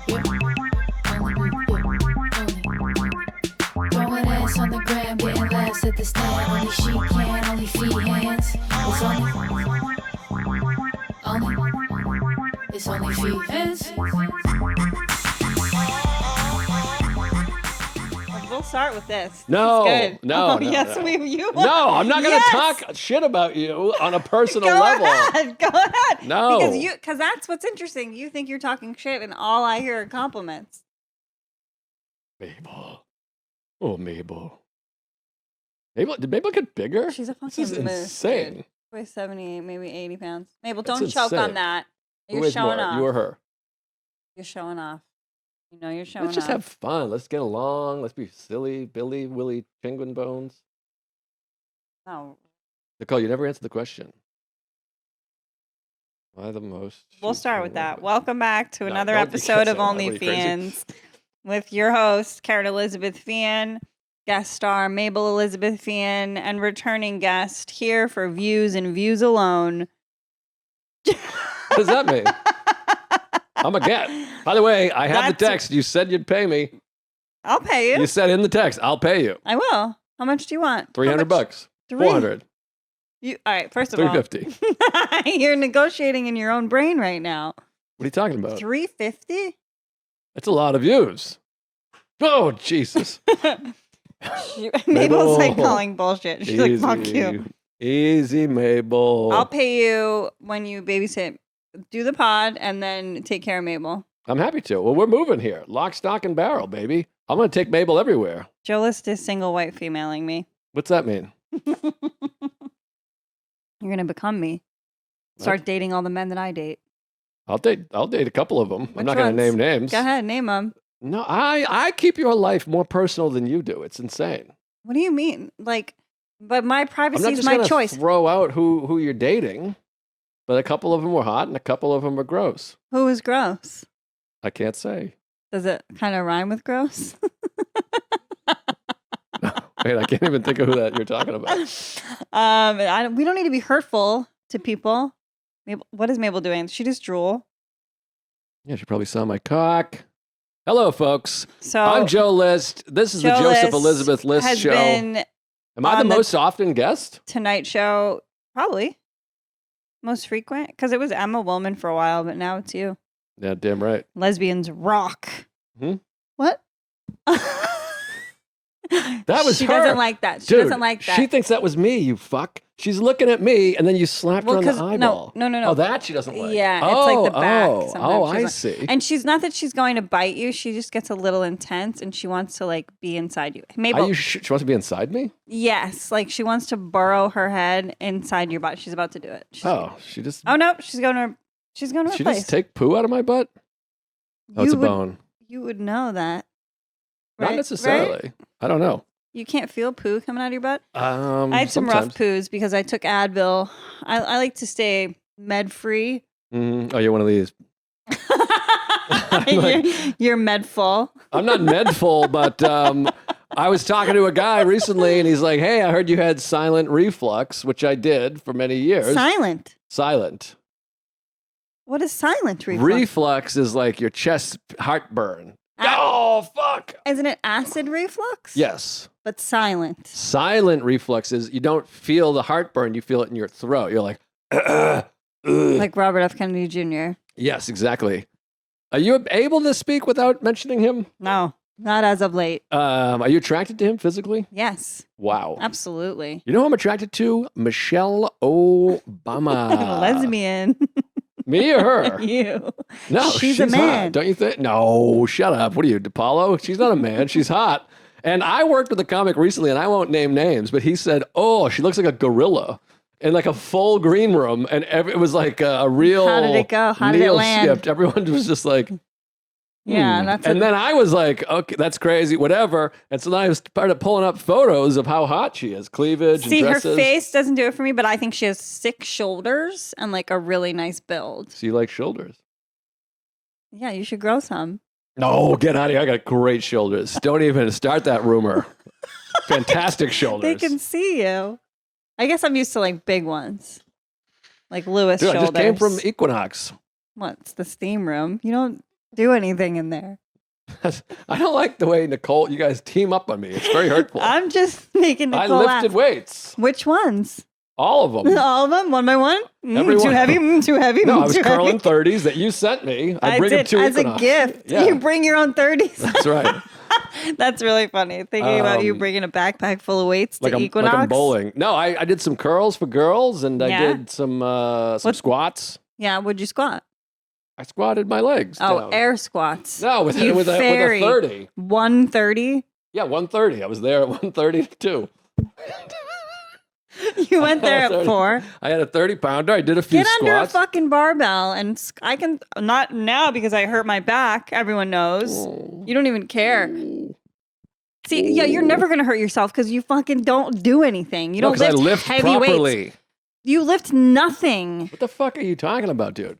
Throwing ass on the gram, getting laughs at the stand. Only she can, only feet, hands. It's only feet, hands. We'll start with this. No, This is good. no, Oh, no, yes, no. you. No, I'm not going to Yes. talk shit about you on a personal Go level. ahead. Go ahead. No. Because that's what's interesting. You think you're talking shit, and all I hear are compliments. Mabel. Oh, Mabel. Did Mabel get bigger? She's a fucking This is moose, insane. dude. Weighs 70, maybe 80 pounds. Mabel, That's don't choke on insane. that. Who You're weighs showing more, off. you or her? You're showing off. You know you're showing Let's just off. have fun. Let's get along. Let's be silly. Billy, Willie, Penguin Bones. No. Nicole, you never answered the question. Why the most? We'll she's start been with that. with? Welcome back to No, another don't- you episode can't of say that. What are you, crazy? OnlyFans with your host, Karen Elizabeth Fian, guest star Mabel Elizabeth Fian, and returning guest here for views and views alone. What does that mean? I'm a get. By the way, I have the That's- text. You said you'd pay me. I'll pay you. You said in the text, I'll pay you. I will. How much do you want? How 300 much? bucks. 400. You all right? First of all, 350. you're negotiating in your own brain right now. What are you talking about? 350. That's a lot of views. Oh, Jesus. Mabel's like Mabel. calling bullshit. She's like, "Fuck you." Easy, Mabel. I'll pay you when you babysit, do the pod, and then take care of Mabel. I'm happy to. Well, we're moving here. Lock, stock, and barrel, baby. I'm going to take Mabel everywhere. Joe List is single white femaling me. What's that mean? You're gonna become me. Start dating all the men that I date. I'll date a couple of them. I'm Which not going to ones? name names. Go ahead, name them. No, I keep your life more personal than you do. It's insane. What do you mean? Like, but my I'm privacy not is just my going to choice. throw out who you're dating, but a couple of them were hot and a couple of them were gross. Who is gross? I can't say. Does it kind of rhyme with gross? Wait, I can't even think of who that you're talking about. We don't need to be hurtful to people. Mabel, what is Mabel doing? She just drool. Yeah, she probably saw my cock. Hello, folks. So I'm Joe List. This is the Joe Joseph List Elizabeth List has show. been Am I the on the- most often guest? Tonight Show, probably most frequent because it was Emma Willman for a while, but now it's you. Yeah, damn right. Lesbians rock. Hmm? What? That was she her. doesn't like that. She Dude, doesn't like that. She thinks that was me, you fuck. She's looking at me, and then you slapped her on the 'cause- eyeball. No. Oh, that she doesn't like. Yeah, it's like the back. Oh, Sometimes I she's see. And she's not that she's going to bite you. She just gets a little intense and she wants to like be inside you. Mabel, Are you she wants to be inside me? yes, like she wants to burrow her head inside your butt. She's about to do it. She just Oh no, she's going to her she place. just take poo out of my butt? Oh, it's a You would- bone. You would know that. Not right? necessarily. Right? I don't know. You can't feel poo coming out of your butt? I had some sometimes. rough poos because I took Advil. I like to stay med free. Oh, you're one of these. you're med full. I'm not medful, but I was talking to a guy recently, and he's like, "Hey, I heard you had silent reflux," which I did for many years. Silent. Silent. What is silent reflux? Reflux is like your chest heartburn. Oh, fuck. Isn't it acid reflux? Yes. But silent. Silent reflux is you don't feel the heartburn, you feel it in your throat. You're like, Like Robert F. Kennedy Jr. yes, exactly. Are you able to speak without mentioning him? No, not as of late. Are you attracted to him physically? Yes, Wow. absolutely. You know who I'm attracted to? Michelle Obama. Lesbian. Me or her? You. No, She's a man. hot, don't you think? No, shut up. What are you, DePaulo? She's not a man. She's hot. And I worked with a comic recently, and I won't name names, but he said, "Oh, she looks like a gorilla." In like a full green room, and it was like a real. How did it go? How did it Neil land? skipped. Everyone was just like, Yeah, Hmm. that's and then I was like, okay, that's crazy, whatever. And so then I started pulling up photos of how hot she is, cleavage See, and her dresses. face doesn't do it for me, but I think she has thick shoulders and like a really nice build. So you like shoulders? Yeah, you should grow some. No, get out of here. I got great shoulders. Don't even start that rumor. Fantastic shoulders. They can see you. I guess I'm used to like big ones, like Lewis Dude, I shoulders. just came from Equinox. What's the steam room? You don't do anything in there. I don't like the way Nicole, you guys team up on me. It's very hurtful. I'm just making I Nicole lifted laugh. weights. Which ones? All of them. All of them, one by one. Every Too one. heavy. Too heavy. No, I was too curling heavy. 30s that you sent me. I bring did them to as Equinox. a gift. Yeah, You bring your own 30s. that's right. That's really funny. Thinking about you Um, bringing a backpack full of weights Like to I'm, Equinox. like I'm bowling. No, I did some curls for girls and I Yeah? did some What- squats. Yeah, would you squat? I squatted my legs. Oh, down. air squats. No, with You a 30. 130. Yeah, 130. I was there at 132. You went there at 30. 4. I had a 30 pounder. I did a few Get under a squats. fucking barbell, and I can not now because I hurt my back. Everyone knows. Oh. You don't even care. See, yeah, you're never gonna hurt yourself because you fucking don't do anything. You No, don't 'cause I lift lift heavy properly. weights. You lift nothing. What the fuck are you talking about, dude?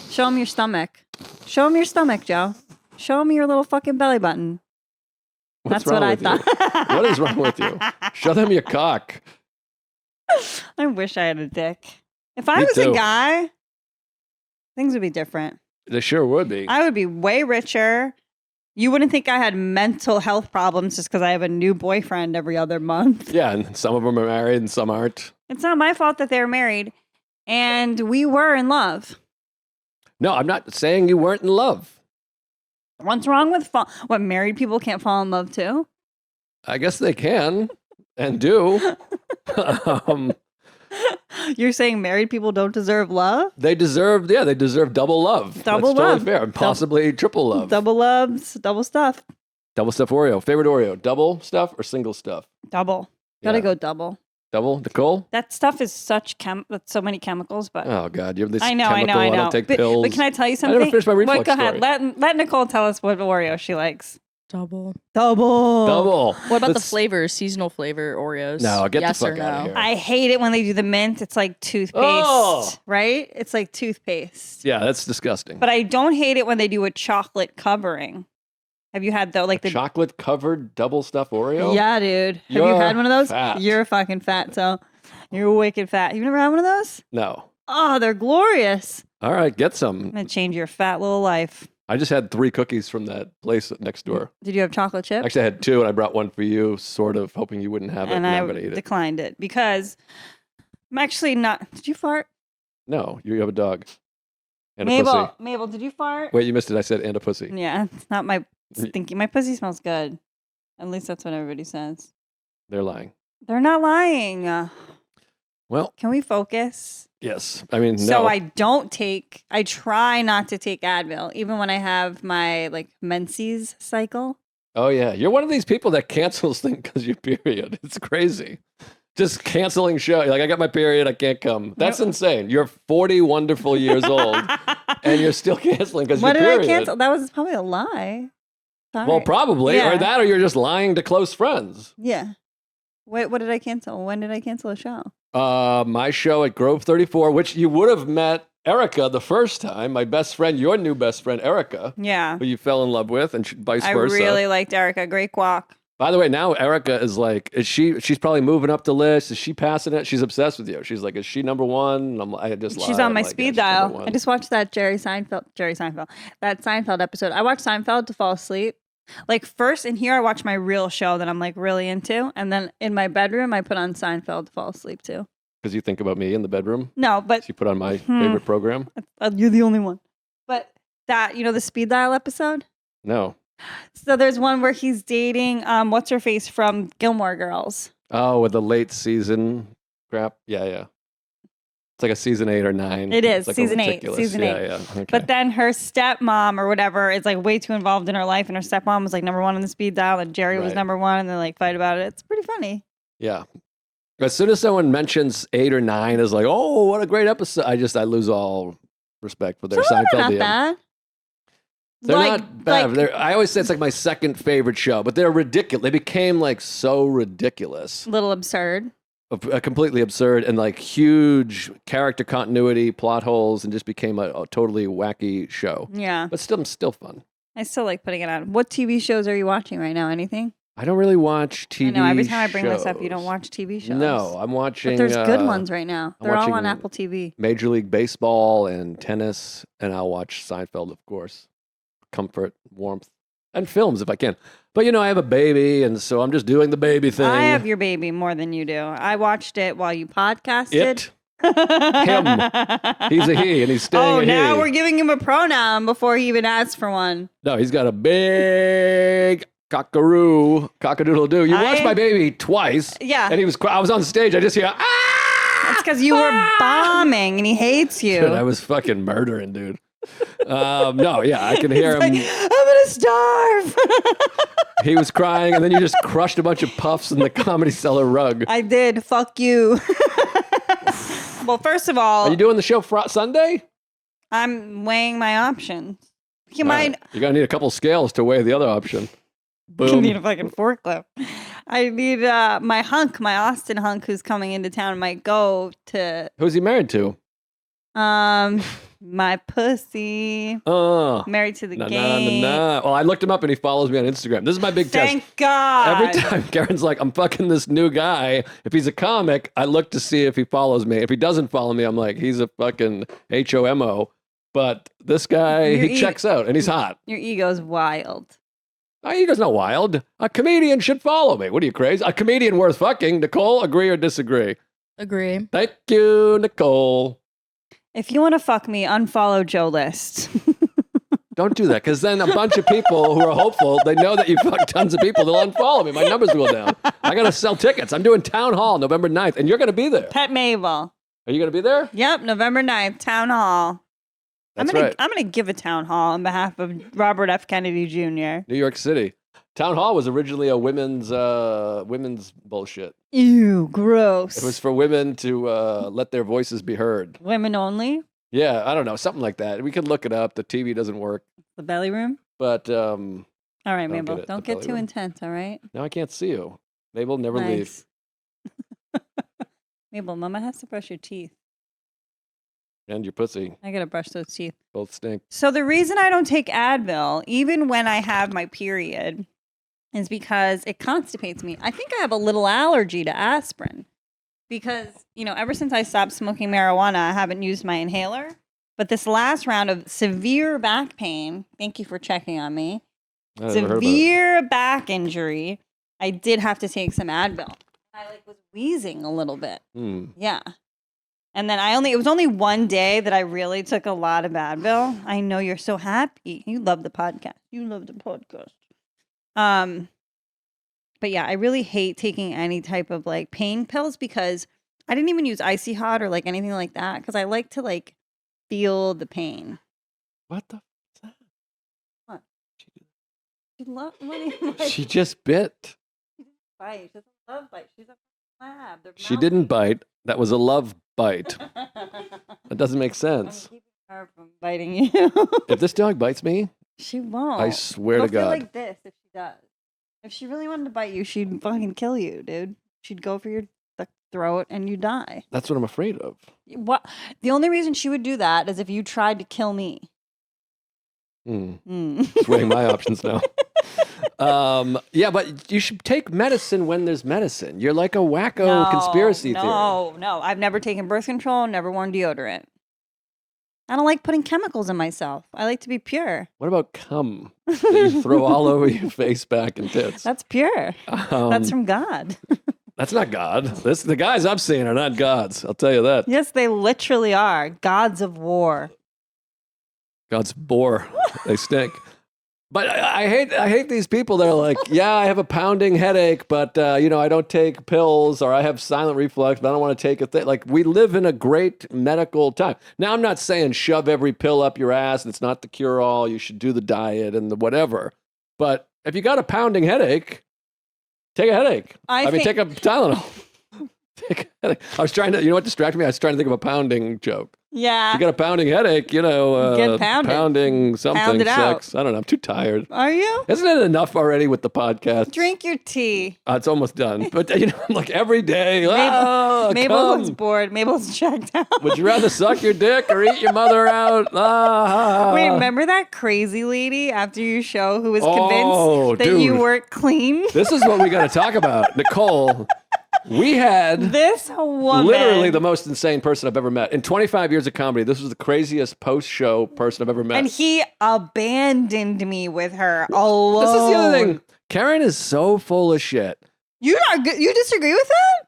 Show them your stomach. Show them your stomach, Joe. Show them your little fucking belly button. What's That's what wrong I with you? thought. What is wrong with you? Show them your cock. I wish I had a dick. If I Me was too. a guy, things would be different. They sure would be. I would be way richer. You wouldn't think I had mental health problems just because I have a new boyfriend every other month. Yeah, and some of them are married and some aren't. It's not my fault that they're married. And we were in love. No, I'm not saying you weren't in love. What's wrong with what married people can't fall in love too? I guess they can and do. um, You're saying married people don't deserve love? they deserve double love. Double That's love. totally fair. And possibly triple love. Double loves, double stuff. Double stuff Oreo. Favorite Oreo, double stuff or single stuff? Double. Gotta Yeah. go double. Double, Nicole? That stuff is that's so many chemicals, but Oh, God. You have this I know. chemical, I don't take but, pills. But can I tell you I something? never finished my reflux Go ahead. story. Let Nicole tell us what Oreo she likes. Double. Double. Double. What about the Let's- flavors? Seasonal flavor Oreos? No, get the yes fuck or outta no? here. I hate it when they do the mint. It's like toothpaste, Oh. right? It's like toothpaste. Yeah, that's disgusting. But I don't hate it when they do a chocolate covering. Have you had the Chocolate covered double stuff Oreo? Yeah, dude. Have you You're had one of those? fat. You're fucking fat, so you're wicked fat. You've never had one of those? No. Oh, they're glorious. All right, get I'm some. gonna change your fat little life. I just had 3 cookies from that place next door. Did you have chocolate chip? Actually, I had 2, and I brought one for you, sort of hoping you wouldn't have it. and I'm I going to eat it. declined it because I'm actually not. Did you fart? No, you have a dog. And a Mabel, pussy. Mabel, did you fart? Wait, you missed it. I said and a pussy. Yeah, it's not my stinky. My pussy smells good. At least that's what everybody says. They're lying. They're not lying. Well, Can we focus? yes. I mean, no. So I try not to take Advil, even when I have my like menses cycle. Oh, yeah. You're one of these people that cancels things because your period. It's crazy. Just canceling show. You're like, I got my period. I can't come. That's insane. You're 40 wonderful years old, and you're still canceling because your What did period. I cancel? That was probably a lie. Sorry. Well, probably. Yeah. Or that, or you're just lying to close friends. Yeah. Wait, what did I cancel? When did I cancel a show? My show at Grove 34, which you would have met Erica the first time, my best friend, your new best friend, Erica, Yeah. who you fell in love with, and vice I versa. really liked Erica. Great guac. By the way, now Erica is like, she's probably moving up the list. Is she passing it? She's obsessed with you. She's like, is she number one? And I just She's lied. on my I'm like, speed yeah, she's number dial. one. I just watched that that Seinfeld episode. I watched Seinfeld to fall asleep. Like first in here, I watch my real show that I'm like really into. And then in my bedroom, I put on Seinfeld to fall asleep too. Because you think about me in the bedroom. No, but She put on my Hmm. favorite program. you're the only one. But that, the speed dial episode? No. So there's one where he's dating, what's her face from Gilmore Girls. Oh, with the late season crap. Yeah, yeah. It's like a season 8 or 9. It is, It's like season 8, ridiculous- season 8. Yeah, yeah. Okay. But then her stepmom or whatever is like way too involved in her life, and her stepmom was like number one on the speed dial, and Jerry was Right. number one, and they like fight about it. It's pretty funny. Yeah. As soon as someone mentions 8 or 9 as like, oh, what a great episode, I lose all respect for their Some of them are Seinfeldian. not bad. They're Like- not bad. like- They're, I always say it's like my second favorite show, but they're ridiculous. They became like so ridiculous, Little absurd. completely absurd, and like huge character continuity, plot holes, and just became a totally wacky show. Yeah. But still fun. I still like putting it on. What TV shows are you watching right now? Anything? I don't really watch TV I know every time I bring this up, you don't shows. watch TV shows. No, I'm watching. But there's good ones right now. I'm They're all on watching Apple TV. Major League Baseball and tennis, and I'll watch Seinfeld, of course. Comfort, warmth, and films if I can. But I have a baby, and so I'm just doing the baby thing. I have your baby more than you do. I watched it while you podcasted. Him. He's a he, and he's staying Oh, a now he. we're giving him a pronoun before he even asks for one. No, he's got a big cock-a-doodle-doo. You watched my baby twice. Yeah. And I was on stage. I just hear, ah! It's because you were bombing and he hates you. Dude, I was fucking murdering, dude. No, yeah, I can hear him. I'm gonna starve. He was crying, and then you just crushed a bunch of puffs in the Comedy Cellar rug. I did. Fuck you. Well, first of all, Are you doing the show Sunday? I'm weighing my options. You All might. right. You're going to need a couple scales to weigh the other option. You Boom. need a fucking forklift. I need my Austin hunk, who's coming into town, might go to Who's he married to? my pussy. Oh. Married to the Nah, nah, game. nah, nah. Well, I looked him up, and he follows me on Instagram. This is my big test. Thank God. Every time Karen's like, I'm fucking this new guy. If he's a comic, I look to see if he follows me. If he doesn't follow me, I'm like, he's a fucking HOMO. But this guy, Your he checks out, and he's hot. Your ego's wild. My ego's not wild. A comedian should follow me. What are you, crazy? A comedian worth fucking. Nicole, agree or disagree? Agree. Thank you, Nicole. If you want to fuck me, unfollow Joe List. Don't do that, because then a bunch of people who are hopeful, they know that you fuck tons of people, they'll unfollow me. My numbers will go down. I got to sell tickets. I'm doing Town Hall November 9th, and you're going to be there. Pet Mabel. Are you going to be there? Yep, November 9th, Town Hall. That's I'm right. gonna give a town hall on behalf of Robert F. Kennedy Jr. New York City. Town Hall was originally a women's bullshit. Ew, gross. It was for women to let their voices be heard. Women only. Yeah, I don't know, something like that. We could look it up. The TV doesn't work, The belly room. but All right, Don't Mabel. get it, Don't the get belly too room. intense. All right. now I can't see you. Mabel, never leave. Nice. Mabel, Mama has to brush your teeth. And your pussy I gotta brush those teeth. both stink. So the reason I don't take Advil, even when I have my period, is because it constipates me. I think I have a little allergy to aspirin because, ever since I stopped smoking marijuana, I haven't used my inhaler. But this last round of severe back pain, thank you for checking on me, I never heard about it. severe back injury, I did have to take some Advil. I was wheezing a little bit. Hmm. Yeah. And then it was only one day that I really took a lot of Advil. I know you're so happy. You love the podcast. You love the podcast. But yeah, I really hate taking any type of pain pills because I didn't even use Icy Hot or anything like that because I like to feel the pain. What the? Is that? What? She, She she just bit. bite. She doesn't love bite. She's a lab. They're She didn't bite. That was a love bite. mouthy. That doesn't make I'm sense. keeping her from biting you. If this dog bites me, She won't. I swear She'll to feel God. like this if she does. If she really wanted to bite you, she'd fucking kill you, dude. She'd go for your throat and you die. That's what I'm afraid of. What? The only reason she would do that is if you tried to kill me. Hmm. Mm. Just weighing my options now. Yeah, but you should take medicine when there's medicine. You're like a wacko conspiracy theory. No. I've never taken birth control, never worn deodorant. I don't like putting chemicals in myself. I like to be pure. What about cum that you throw all over your face, back, and tits? That's pure. That's from God. That's not God. The guys I'm seeing are not gods. I'll tell you that. Yes, they literally are. Gods of war. God's bore. They stink. But I hate these people that are like, yeah, I have a pounding headache, but I don't take pills, or I have silent reflux, but I don't want to take a thing. Like, we live in a great medical time. Now, I'm not saying shove every pill up your ass. It's not the cure all. You should do the diet and the whatever. But if you got a pounding headache, take a headache. I mean, take a Tylenol. Take a headache. I was trying to, you know what distracted me? I was trying to think of a pounding joke. Yeah. You got a pounding headache, Get pounded. pounding something, Pound it out. sex. I don't know. I'm too tired. Are you? Isn't it enough already with the podcast? Drink your tea. It's almost done. But, I'm like every day. Mabel come. looks bored. Mabel's checked out. Would you rather suck your dick or eat your mother out? Wait, remember that crazy lady after your show who was Oh, convinced that you dude. weren't clean? This is what we got to talk about. Nicole, we had This woman. literally the most insane person I've ever met. In 25 years of comedy, this was the craziest post-show person I've ever met. And he abandoned me with her alone. This is the other thing. Karen is so full of shit. You disagree with that?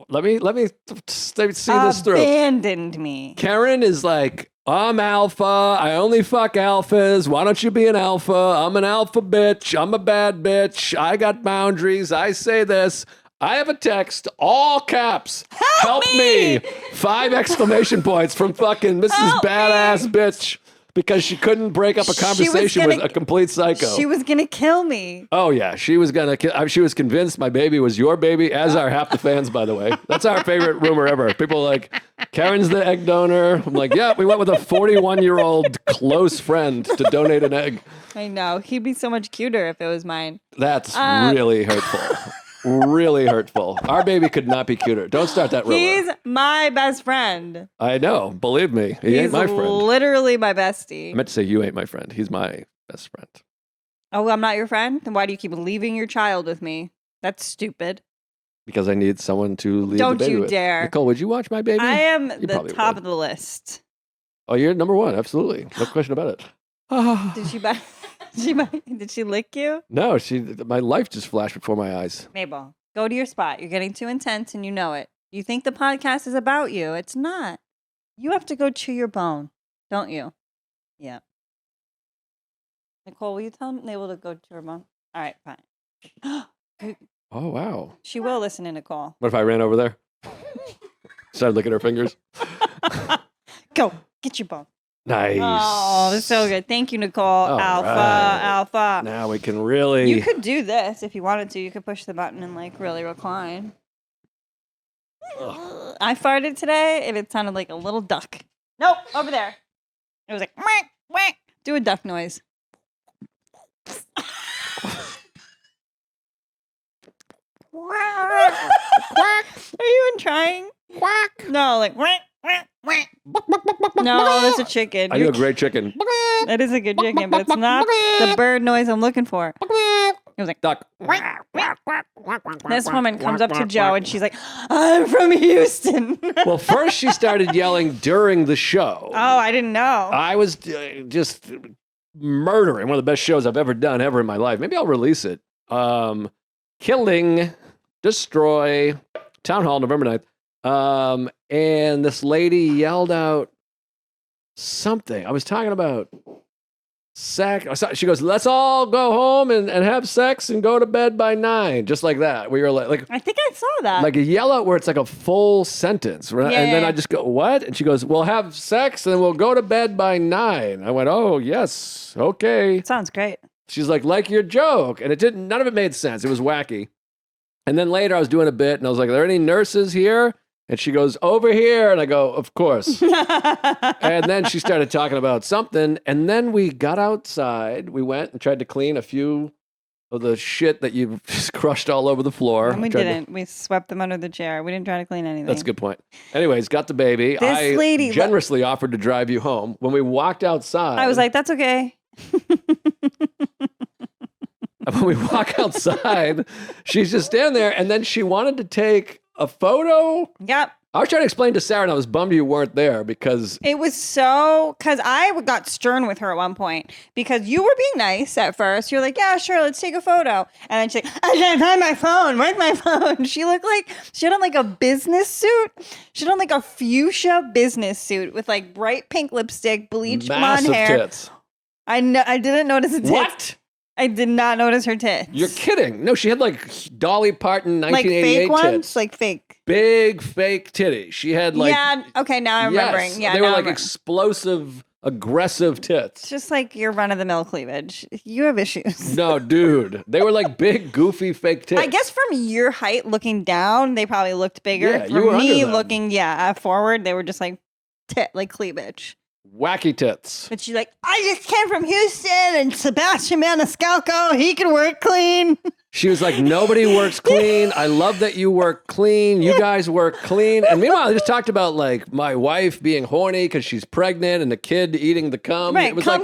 Let me see this through. Abandoned me. Karen is like, I'm alpha. I only fuck alphas. Why don't you be an alpha? I'm an alpha bitch. I'm a bad bitch. I got boundaries. I say this. I have a text, all caps. Help me! 5 exclamation points from fucking Mrs. Help Badass Bitch because she couldn't break up a conversation with gonna- a complete psycho. She was gonna kill me. Oh yeah, she was gonna. She was convinced my baby was your baby, as are half the fans, by the way. That's our favorite rumor ever. People are like, Karen's the egg donor. I'm like, yeah, we went with a 41-year-old close friend to donate an egg. I know. He'd be so much cuter if it was mine. That's really hurtful. Really hurtful. Our baby could not be cuter. Don't start that rumor. He's my best friend. I know. Believe me, he ain't He's my friend. literally my bestie. I meant to say you ain't my friend. He's my best friend. Oh, I'm not your friend? Then why do you keep leaving your child with me? That's stupid. Because I need someone to leave Don't the baby you with. dare. Nicole, would you watch my baby? I am You the probably top would. of the list. Oh, you're number one. Absolutely. No question about it. Did she buy? Did she lick you? No, my life just flashed before my eyes. Mabel, go to your spot. You're getting too intense and you know it. You think the podcast is about you. It's not. You have to go chew your bone, don't you? Yeah. Nicole, will you tell Mabel to go chew her bone? All right, fine. Oh, wow. She will listen to Nicole. What if I ran over there? Started licking her fingers. Go, get your bone. Nice. Oh, that's so good. Thank you, Nicole. All Alpha, right. alpha. Now we can really. You could do this if you wanted to. You could push the button and like really recline. Ugh. I farted today and it sounded like a little duck. Nope, over there. It was like, whack, whack. Do a duck noise. Quack. Are you even trying? Quack. No, like quack, quack, quack. No, that's a chicken. I do a great chicken. That is a good chicken, but it's not the bird noise I'm looking for. It was like, Duck. this woman comes up to Joe and she's like, I'm from Houston. Well, first she started yelling during the show. Oh, I didn't know. I was just murdering one of the best shows I've ever done ever in my life. Maybe I'll release it. Killing, Destroy, Town Hall, November 9th. And this lady yelled out something. I was talking about sex. She goes, let's all go home and have sex and go to bed by 9. Just like that. We were like I think I saw that. like a yell out where it's like a full sentence. Right? And then Yeah. I just go, what? And she goes, we'll have sex and we'll go to bed by 9. I went, oh, yes. Okay. Sounds great. She's like your joke. And none of it made sense. It was wacky. And then later I was doing a bit and I was like, are there any nurses here? And she goes, over here. And I go, of course. And then she started talking about something. And then we got outside. We went and tried to clean a few of the shit that you've just crushed all over the floor. And we Tried to- didn't. We swept them under the chair. We didn't try to clean anything. That's a good point. Anyways, got the baby. This I lady- generously offered to drive you home. When we walked outside, I was like, that's okay. when we walk outside, she's just standing there, and then she wanted to take a photo. Yep. I was trying to explain to Sarah, and I was bummed you weren't there because It was so, because I got stern with her at one point because you were being nice at first. You're like, yeah, sure, let's take a photo. And then she's like, I can't find my phone. Where's my phone? She looked like, she had on like a business suit. She had on like a fuchsia business suit with like bright pink lipstick, bleached blonde massive hair. tits. I didn't notice the tits. What? I did not notice her tits. You're kidding. No, she had like Dolly Parton Like 1988 fake ones? tits. Like fake. Big fake titties. She had like yeah, okay, now I'm remembering. Yes, Yeah, they were now like I'm explosive, aggressive It's tits. just like your run-of-the-mill cleavage. You have issues. No, dude. They were like big, goofy, fake tits. I guess from your height looking down, they probably looked bigger. Yeah, For you were me under them. looking, forward, they were just like tit, like cleavage. Wacky tits. But she's like, I just came from Houston, and Sebastian Maniscalco, he can work clean. She was like, nobody works clean. I love that you work clean. You guys work clean. And meanwhile, I just talked about like my wife being horny because she's pregnant and the kid eating the cum. Right, It was come.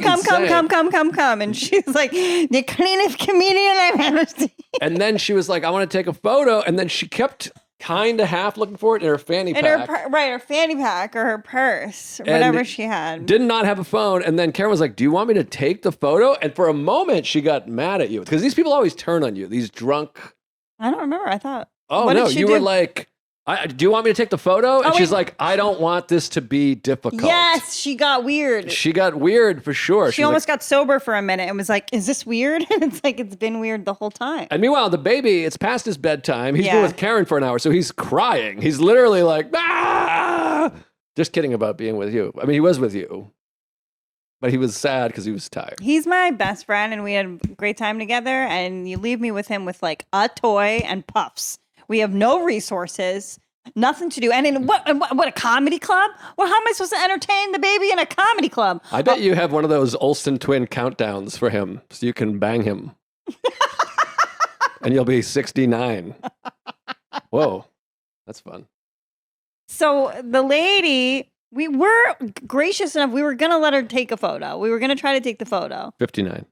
And she's like, the cleanest comedian I've ever seen. And then she was like, I want to take a photo. And then she kept kind of half looking for it in her fanny pack. Her fanny pack or her purse, or whatever she had. Did not have a phone. And then Karen was like, do you want me to take the photo? And for a moment, she got mad at you because these people always turn on you, these drunk. I don't remember. I thought. Oh, what no. did she You do? were like, do you want me to take the photo? And Oh, she's wait. like, I don't want this to be difficult. Yes, she got weird. She got weird for sure. She was almost like, got sober for a minute and was like, is this weird? And it's like, it's been weird the whole time. and meanwhile, the baby, it's past his bedtime. He's been Yeah. with Karen for an hour, so he's crying. He's literally like, ah! Just kidding about being with you. I mean, he was with you, but he was sad because he was tired. He's my best friend and we had a great time together. And you leave me with him with like a toy and puffs. We have no resources, nothing to do. And in what a comedy club? Well, how am I supposed to entertain the baby in a comedy club? I bet you have one of those Olsen twin countdowns for him so you can bang him. And you'll be 69. Whoa, that's fun. So the lady, we were gracious enough. We were going to let her take a photo. We were going to try to take the photo. 59.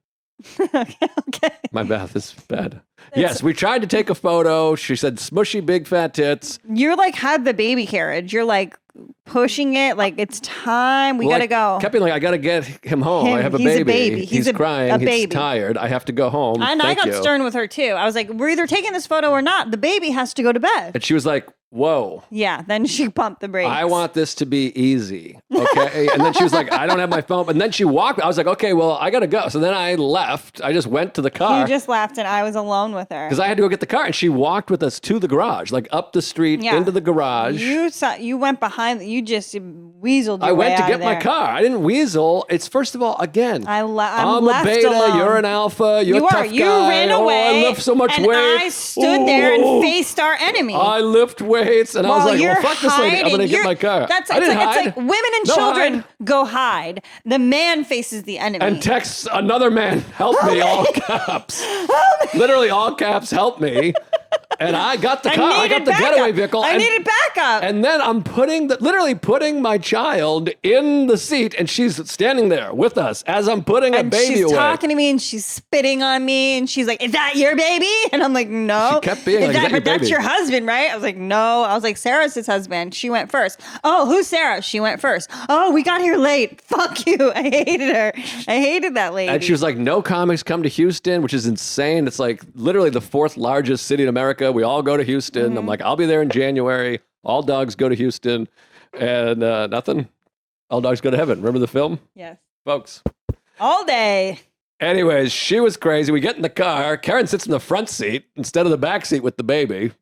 Okay. My math is bad. Yes, we tried to take a photo. She said, smushy big fat tits. You're like, had the baby carriage. You're like pushing it. Like, it's time. We Well, got to go. Kept being like, I got to get him home. I have a He's a baby. baby. He's He's crying. a He's baby. tired. I have to go home. And I Thank got you. stern with her too. I was like, we're either taking this photo or not. The baby has to go to bed. And she was like, whoa. Yeah. Then she pumped the brakes. I want this to be easy. Okay. And then she was like, I don't have my phone. And then she walked. I was like, okay, well, I got to go. So then I left. I just went to the car. You just laughed and I was alone with her. Because I had to go get the car. And she walked with us to the garage, like up the street Yeah. into the garage. You went behind. You just weaseled your I way went to out get of my there. car. I didn't weasel. It's first of all, again, I'm I'm left a beta. alone. You're an alpha. You're You a are. tough You guy. ran Oh, away. I lift so much and weight. I stood there Oh. and faced our enemy. I lift weights, and I was like, you're well, fuck this lady. I'm going to hiding. get my car. That's I didn't it's hide. like women and No children hide. go hide. The man faces the enemy. And texts another man, help me, all caps. Literally all caps, help me. And I got the car. I got needed the backup. getaway vehicle. I and, needed backup. and then I'm literally putting my child in the seat, and she's standing there with us as I'm putting a and baby she's away. talking to me and she's spitting on me and she's like, "Is that your baby?" And I'm like, "No." She kept being like, "Is that your but that's baby?" your husband, right? I was like, "No." I was like, "Sarah's his husband." She went first. "Oh, who's Sarah?" She went first. "Oh, we got here late." Fuck you. I hated her. I hated that lady. And she was like, no comics come to Houston, which is insane. It's like literally the fourth largest city in America. We all go to Houston. Mm-hmm. I'm like, I'll be there in January. All dogs go to Houston. And nothing. All dogs go to heaven. Remember the film? Yes. Folks. All day. Anyways, she was crazy. We get in the car. Karen sits in the front seat instead of the back seat with the baby.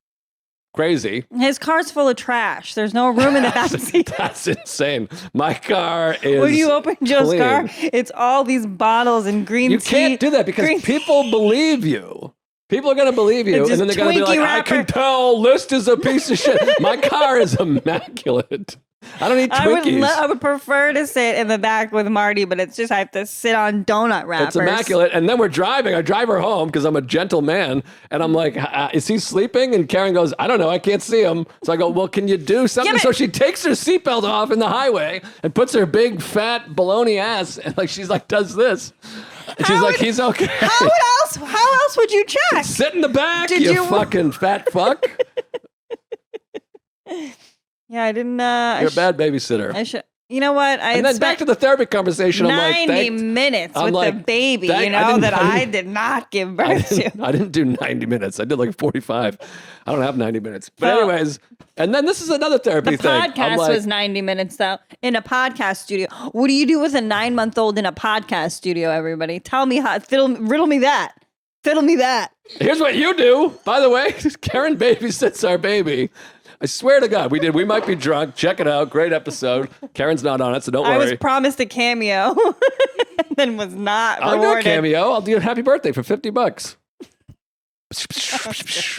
Crazy. His car's full of trash. There's no room in the back seat. That's insane. My car is. When you open Joe's clean. car, it's all these bottles and green You tea. can't do that because green- people believe you. People are going to believe you. It's And then they're going to be Twinkie like, I can wrapper. tell List is a piece of shit. My car is immaculate. I don't eat Twinkies. I would prefer to sit in the back with Marty, but it's just I have to sit on donut wrappers. It's immaculate. And then we're driving. I drive her home because I'm a gentle man. And I'm like, is he sleeping? And Karen goes, I don't know. I can't see him. So I go, well, can you do something? Yeah, but- So she takes her seatbelt off in the highway and puts her big fat baloney ass. And like, she's like, does this. And she's How like, would- he's okay. How else would you check? Sit in the back, Did you you- fucking fat fuck. Yeah, I didn't. You're a bad babysitter. I should. You know what? I And had then back spent to the therapy conversation. I'm like, 90 thank- minutes I'm with like, the baby. thank- You know I didn't- that I I didn't- did not give I birth to. didn't do 90 minutes. I did like 45. I don't have 90 minutes. But Well, anyways, and then this is another therapy The thing. I'm podcast like, was 90 minutes though in a podcast studio. What do you do with a 9-month-old in a podcast studio? Everybody, tell me how. Riddle me that. Fiddle me that. here's what you do. By the way, Karen babysits our baby. I swear to God, we did. We might be drunk. Check it out. Great episode. Karen's not on it, so don't I was worry. promised a cameo, and then was not I'll do a rewarded. cameo. I'll do a happy birthday for $50.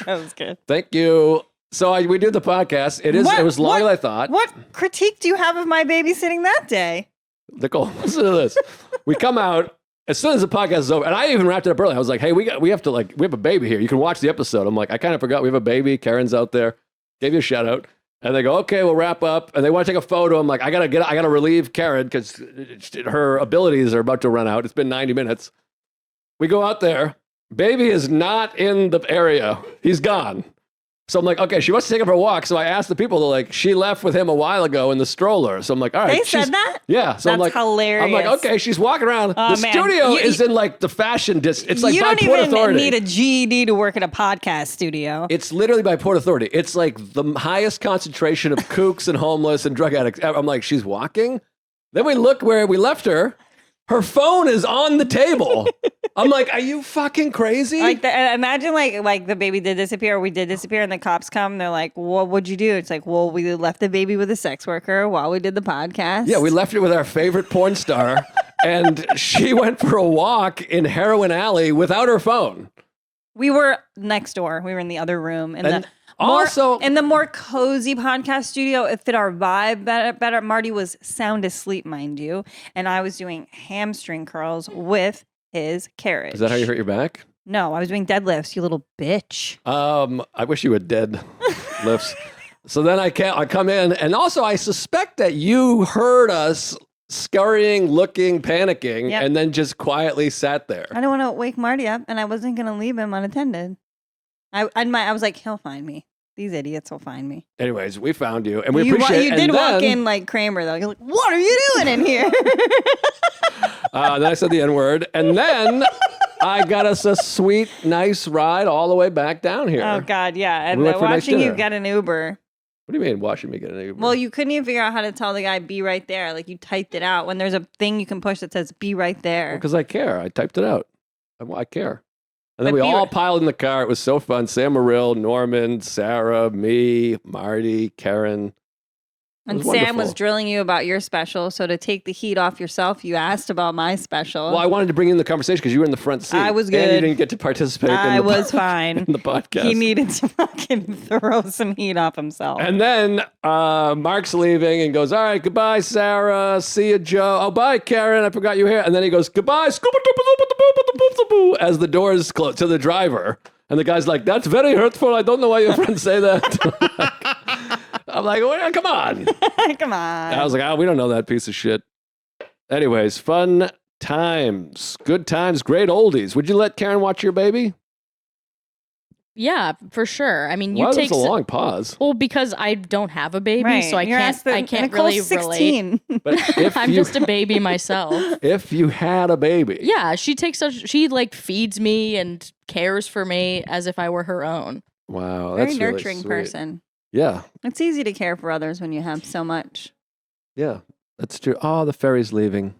That was good. Thank you. So we did the podcast. It was longer than I thought. What critique do you have of my babysitting that day? Nicole, listen to this. We come out as soon as the podcast is over, and I even wrapped it up early. I was like, "Hey, we have a baby here. You can watch the episode." I'm like, I kind of forgot we have a baby. Karen's out there. Gave you a shout out, and they go, "Okay, we'll wrap up." And they want to take a photo. I'm like, I gotta relieve Karen because her abilities are about to run out. It's been 90 minutes. We go out there. Baby is not in the area. He's gone. So I'm like, okay, she wants to take him for a walk. So I asked the people, they're like, she left with him a while ago in the stroller. So I'm like, all right. They said that? Yeah. So That's I'm like, hilarious. I'm like, okay, she's walking around. Oh, the man. studio You- is in like the fashion It's like you by don't Port even Authority. need a GED to work in a podcast studio. It's literally by Port Authority. It's like the highest concentration of kooks and homeless and drug addicts. I'm like, she's walking? Then we look where we left her. Her phone is on the table. I'm like, are you fucking crazy? Imagine like the baby did disappear, or we did disappear, and the cops come. They're like, "What would you do?" It's like, "Well, we left the baby with a sex worker while we did the podcast." Yeah, we left it with our favorite porn star, and she went for a walk in Heroin Alley without her phone. We were next door. We were in the other room, And in also- the more cozy podcast studio. It fit our vibe better. Marty was sound asleep, mind you, and I was doing hamstring curls with his carriage. Is that how you hurt your back? No, I was doing deadlifts. You little bitch. I wish you had dead lifts. So then I come in, and also I suspect that you heard us scurrying, looking, panicking, Yep. and then just quietly sat there. I don't want to wake Marty up, and I wasn't going to leave him unattended. I was like, he'll find me. These idiots will find me. Anyways, we found you, and we You appreciate it. did And walk then- in like Kramer, though. You're like, what are you doing in here? Then I said the N word, and then I got us a sweet, nice ride all the way back down here. Oh, God, yeah. And We went for a nice watching you dinner. get an Uber. What do you mean, watching me get an Uber? Well, you couldn't even figure out how to tell the guy, be right there. Like, you typed it out when there's a thing you can push that says, be right there. Because I care. I typed it out. I care. And then But we be all right- piled in the car. It was so fun. Sam Morrill, Norman, Sarah, me, Marty, Karen. It And was Sam wonderful. was drilling you about your special. So to take the heat off yourself, you asked about my special. Well, I wanted to bring in the conversation because you were in the front seat. I was And you good. didn't get to participate I in the, was fine. in the podcast. He needed to fucking throw some heat off himself. And then Mark's leaving and goes, all right, goodbye, Sarah. See you, Joe. Oh, bye, Karen. I forgot you were here. And then he goes, goodbye, as the doors close to the driver. And the guy's like, that's very hurtful. I don't know why your friends say that. I'm like, well, come on. Come on. I was like, oh, we don't know that piece of shit. Anyways, fun times, good times, great oldies. Would you let Karen watch your baby? Yeah, for sure. I mean, you Why was take a long pause? well because I don't have a baby, Right. so I You're can't. asked the- I can't Nicole's really relate. 16. But if I'm you, just a baby myself. if you had a baby, Yeah, she like feeds me and cares for me as if I were her own. wow, Very that's really nurturing sweet. person. Yeah, It's easy to care for others when you have so much. yeah, that's true. Oh, the ferry's leaving.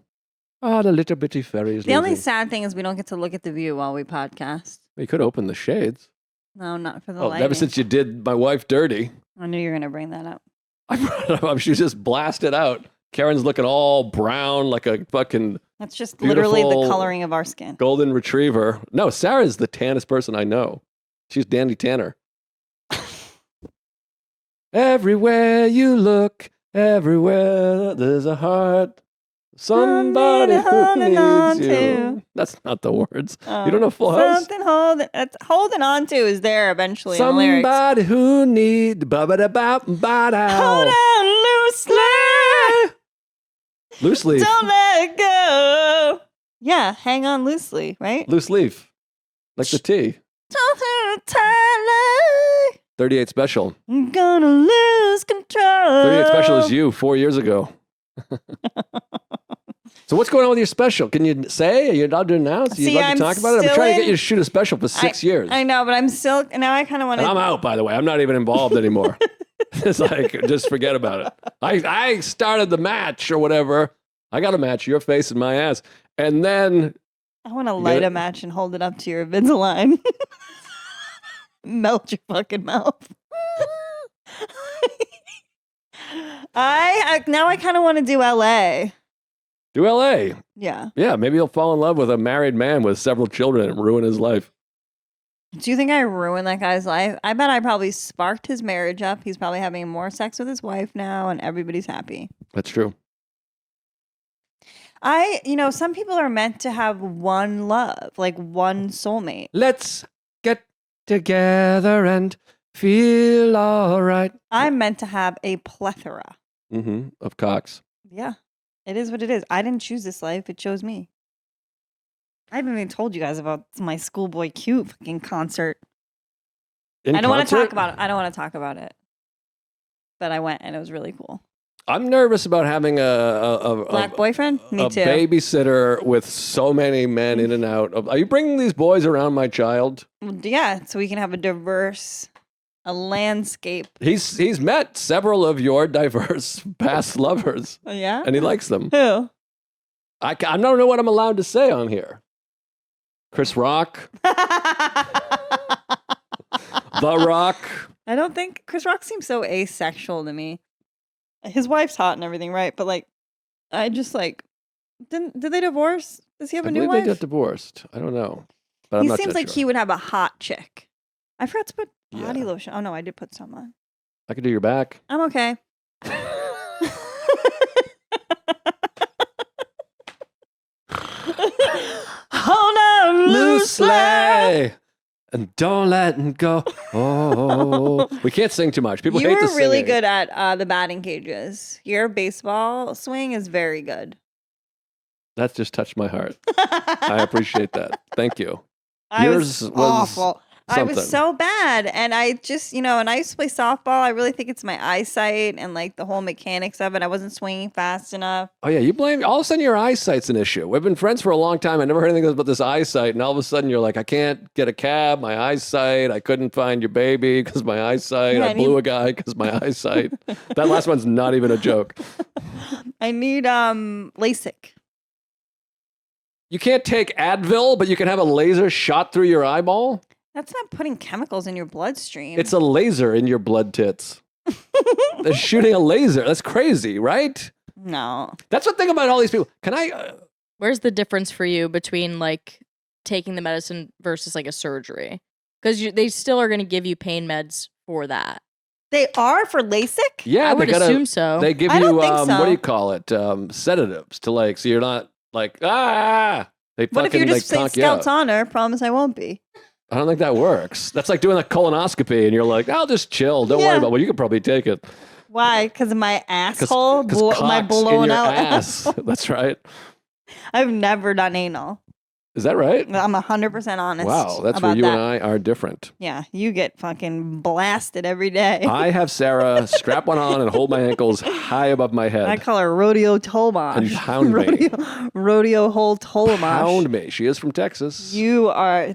Oh, the little bitty ferry's The leaving. only sad thing is we don't get to look at the view while we podcast. You could open the shades. No, not for the Oh, lighting. ever since you did my wife dirty, I knew you were going to bring that up. I brought it up. She was just blasted out. Karen's looking all brown like a fucking That's just literally the Beautiful- coloring of our skin. golden retriever. No, Sarah's the tannest person I know. She's Dandy Tanner. Everywhere you look, everywhere there's a heart. Somebody who holding on needs you. to. That's not the words. You don't know Full House? Holding on to is there eventually in the lyrics. Somebody who needs ba-ba-da-ba-ba-da. Hold on loosely. Loose leaf. Don't let it go. Yeah, hang on loosely, right? Loose leaf. Like the tea. Don't hold it tightly. 38 Special. I'm gonna lose control. 38 Special is you 4 years ago. So what's going on with your special? Can you say? Are you allowed to announce? You'd See, like I'm to talk about it? I'm still trying to get in- you to shoot a special for 6 years. I know, but I'm still now. I kind of want And I'm to. out, by the way. I'm not even involved anymore. It's like, just forget about it. I started the match or whatever. I got a match, your face and my ass. And then, I want to get light it? a match and hold it up to your Invisalign. Melt your fucking mouth. I now I kind of want to do LA. do LA. Yeah. Yeah, maybe he'll fall in love with a married man with several children and ruin his life. Do you think I ruined that guy's life? I bet I probably sparked his marriage up. He's probably having more sex with his wife now, and everybody's happy. That's true. Some people are meant to have one love, like one soulmate. Let's get together and feel all right. I'm meant to have a plethora. Of cocks. Yeah, it is what it is. I didn't choose this life. It chose me. I haven't even told you guys about my Schoolboy Q fucking concert. I don't want to talk about it. I don't want to talk about it. But I went and it was really cool. I'm nervous about having a Black boyfriend? Me a too. babysitter with so many men in and out. Are you bringing these boys around my child? Yeah, so we can have a landscape. He's met several of your diverse past lovers, Oh, yeah? and he likes them. Who? I don't know what I'm allowed to say on here. Chris Rock, The Rock. I don't think Chris Rock seems so asexual to me. His wife's hot and everything, right? But I just did they divorce? Does he have I a new believe wife? they got divorced. I don't know, but I'm He not seems that like sure. he would have a hot chick. I forgot to put body Yeah. lotion. Oh no, I did put some on. I could do your back. I'm okay. Hold on loosely. Loosely. And don't let him go. Oh, we can't sing too much. People You hate the were really singing. good at the batting cages. Your baseball swing is very good. That just touched my heart. I appreciate that. Thank you. I Yours was was awful. I was something. so bad. And I just, and I used to play softball. I really think it's my eyesight and the whole mechanics of it. I wasn't swinging fast enough. Oh yeah, you blame. All of a sudden, your eyesight's an issue. We've been friends for a long time. I never heard anything about this eyesight, and all of a sudden, you're like, I can't get a cab. My eyesight. I couldn't find your baby because my eyesight. Yeah, I I blew need- a guy because my eyesight. That last one's not even a joke. I need LASIK. You can't take Advil, but you can have a laser shot through your eyeball. That's not putting chemicals in your bloodstream. It's a laser in your blood tits. They're shooting a laser. That's crazy, right? No. That's the thing about all these people. Can I? Where's the difference for you between taking the medicine versus a surgery? Because they still are going to give you pain meds for that. They are for LASIK? Yeah, I would they gotta. assume so. They give I you don't think so. what do you call it? Sedatives to so you're not ah. They What if fucking you just say conk you out. Scout's honor? Promise I won't be. I don't think that works. That's like doing a colonoscopy, and you're like, I'll just chill. Don't worry Yeah. about. Well, you could probably take it. Why? Because of my asshole? Because My cock's in blown your out ass. That's right. I've never done anal. Is that right? I'm 100% honest. Wow, that's about where you that. and I are different. Yeah, you get fucking blasted every day. I have Sarah strap one on and hold my ankles high above my head. I call her Rodeo Tolmash. And pound me. Rodeo Hole Tolmash. Pound me. She is from Texas. You are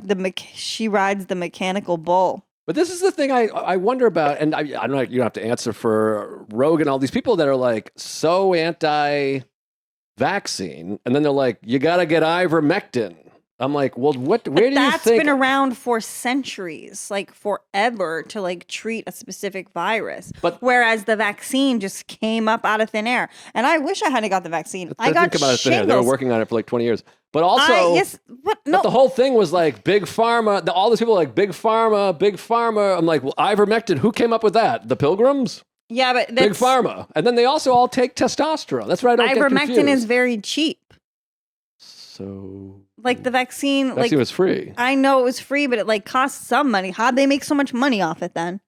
she rides the mechanical bull. But this is the thing I wonder about, and I don't know, you don't have to answer for Rogan, all these people that are so anti-vaccine, and then they're like, you got to get ivermectin. I'm like, well, where do you That's think? been around for centuries, forever, to treat a specific virus. But- whereas the vaccine just came up out of thin air, and I wish I hadn't got the vaccine. I got think about it. They were shingles. working on it for 20 years. But also, What? but No, the whole thing was big pharma. All these people are big pharma, big pharma. I'm like, well, ivermectin. Who came up with that? The Pilgrims? yeah, but Big pharma. And then they also all take testosterone. That's right. I don't get Ivermectin confused. is very cheap. So The vaccine, vaccine was free. I know it was free, but it costs some money. How'd they make so much money off it then?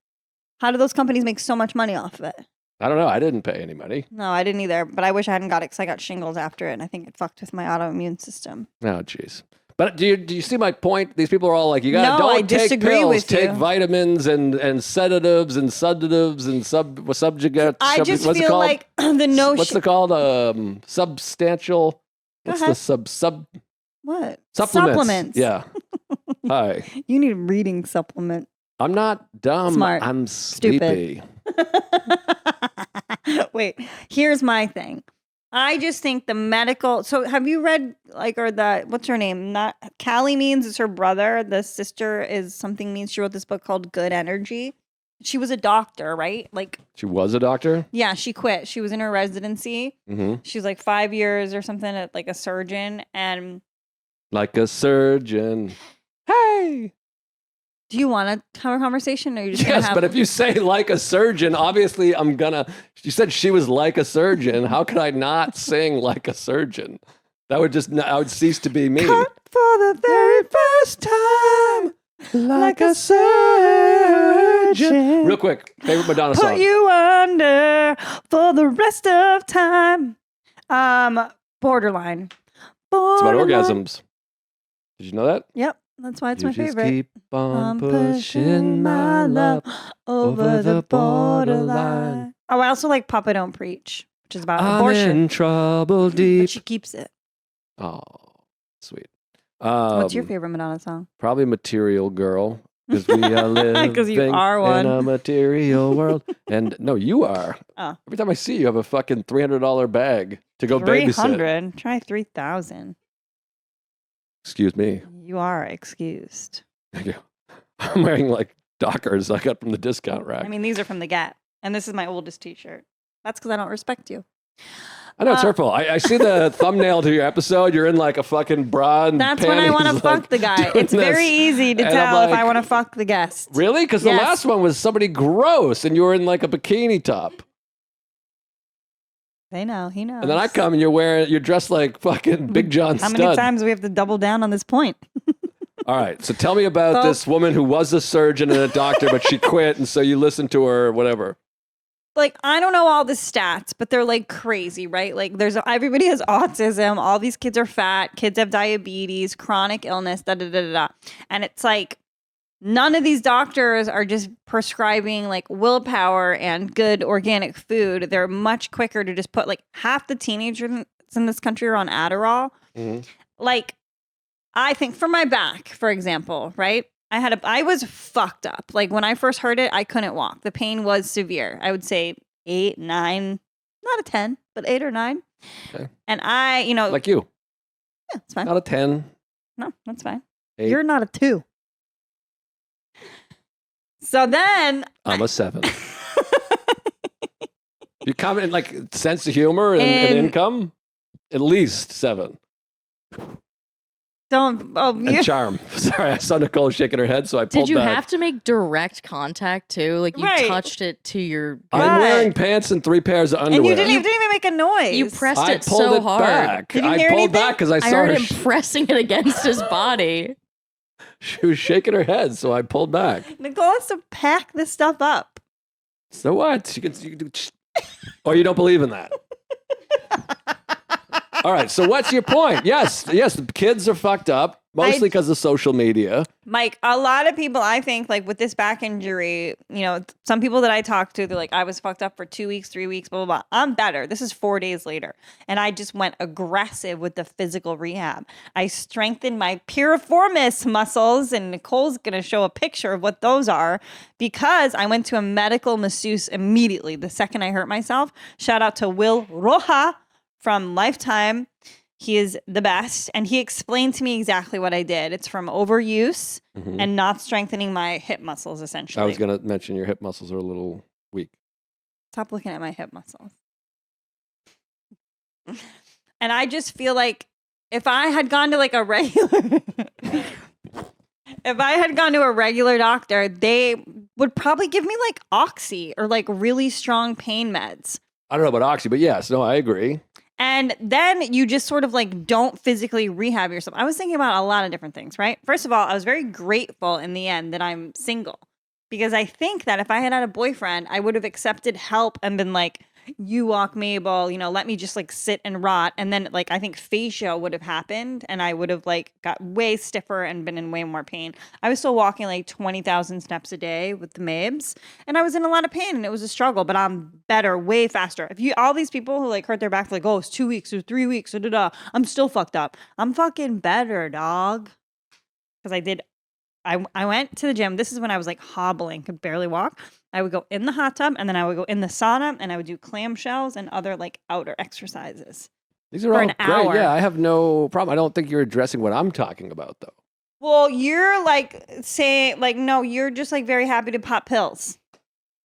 How do those companies make so much money off of it? I don't know. I didn't pay any money. No, I didn't either. But I wish I hadn't got it because I got shingles after it, and I think it fucked with my autoimmune system. Oh, jeez. But do you see my point? These people are all like, you got No, I don't take disagree pills, with take you. vitamins and sedatives and sedatives and subjugates. I just what's it feel called? like the notion. What's it called? Substantial. Go What's ahead. the sub What? supplements? Yeah. Hi. You need a reading supplement. I'm not dumb. Smart. I'm Stupid. sleepy. Wait, here's my thing. I just think the medical. So have you read what's her name? Not Callie Means is her brother. The sister is something Means. She wrote this book called Good Energy. She was a doctor, right? She was a doctor. Yeah, she quit. She was in her residency. Mm-hmm. She was 5 years or something at a surgeon. And Like a surgeon. Hey. Do you want to have a conversation, or you just gonna Yes, have? but if you say like a surgeon, obviously I'm gonna. You said she was like a surgeon. How could I not sing like a surgeon? That would just. I would cease to be me. Cut for the very first time, like a surgeon. Real quick, favorite Madonna Put song. you under for the rest of time. Borderline. It's about Borderline. orgasms. Did you know that? Yep, that's why it's You my just favorite. Keep on I'm pushing my love. over the borderline. borderline. Oh, I also like Papa Don't Preach, which is about I'm abortion. in trouble But deep. she keeps it. Oh, sweet. What's your favorite Madonna song? Probably Material Girl. Because we are living 'Cause you are one. in a material world. And no, you are. Oh. Every time I see you, you have a fucking $300 bag to go babysit. 300. Try 3,000. Excuse me. You are excused. Thank you. I'm wearing like Dockers I got from the discount rack. I mean, these are from the Gap, and this is my oldest T-shirt. That's because I don't respect you. I know it's hurtful. I see the thumbnail to your episode. You're in like a fucking bra and That's when I want to panties, fuck like, the guy. doing It's very this. easy to And I'm tell if I like, want to fuck the guest. Really? Because Yes. the last one was somebody gross and you were in like a bikini top. They know. He knows. And then I come and you're dressed like fucking Big John How Stud. many times do we have to double down on this point? All right. So tell me about So- this woman who was a surgeon and a doctor, but she quit. And so you listened to her or whatever. Like, I don't know all the stats, but they're like crazy, right? Like, everybody has autism. All these kids are fat. Kids have diabetes, chronic illness, da da da da da. And it's like, none of these doctors are just prescribing like willpower and good organic food. They're much quicker to just put like half the teenagers in this country are on Adderall. Mhm. Like, I think for my back, for example, right? I was fucked up. Like when I first heard it, I couldn't walk. The pain was severe. I would say 8, 9, not a 10, but 8 or 9. Okay. And I, Like you. yeah, it's fine. Not a 10. No, that's fine. 8. You're not a 2. So then I'm a 7. You comment in like sense of humor and And- income? At least 7. don't. Oh, And you. charm. Sorry, I saw Nicole shaking her head, so I pulled Did you back. have to make direct contact too? Like you Right. touched it to your. Right. I'm wearing pants and 3 pairs of underwear. And you didn't even make a noise. You pressed I it pulled so it hard. back. Did you I hear pulled anything? back because I I saw heard her. him pressing it against his body. She was shaking her head, so I pulled back. Nicole has to pack this stuff up. So what? You can do. Or you don't believe in that? All right. So what's your point? Yes. The kids are fucked up, mostly because of social media. Mike, a lot of people, I think, like with this back injury, some people that I talk to, they're like, I was fucked up for 2 weeks, 3 weeks, blah, blah, blah. I'm better. This is 4 days later. And I just went aggressive with the physical rehab. I strengthened my piriformis muscles, and Nicole's going to show a picture of what those are because I went to a medical masseuse immediately the second I hurt myself. Shout out to Will Roja from Lifetime. He is the best. And he explained to me exactly what I did. It's from overuse and not strengthening my hip muscles, essentially. I was going to mention your hip muscles are a little weak. Stop looking at my hip muscles. And I just feel like if I had gone to like a regular doctor, they would probably give me like Oxy or like really strong pain meds. I don't know about Oxy, but yes, no, I agree. And then you just sort of like don't physically rehab yourself. I was thinking about a lot of different things, right? First of all, I was very grateful in the end that I'm single because I think that if I had a boyfriend, I would have accepted help and been like, you walk Mabel, let me just like sit and rot. And then like, I think fascia would have happened and I would have like got way stiffer and been in way more pain. I was still walking like 20,000 steps a day with the Mabes and I was in a lot of pain and it was a struggle, but I'm better, way faster. All these people who like hurt their back, like, oh, it's 2 weeks or 3 weeks, I'm still fucked up. I'm fucking better, dog. Because I went to the gym. This is when I was like hobbling, could barely walk. I would go in the hot tub and then I would go in the sauna and I would do clamshells and other like outer exercises. These are For all an great. hour. Yeah, I have no problem. I don't think you're addressing what I'm talking about, though. Well, you're like saying like, no, you're just like very happy to pop pills.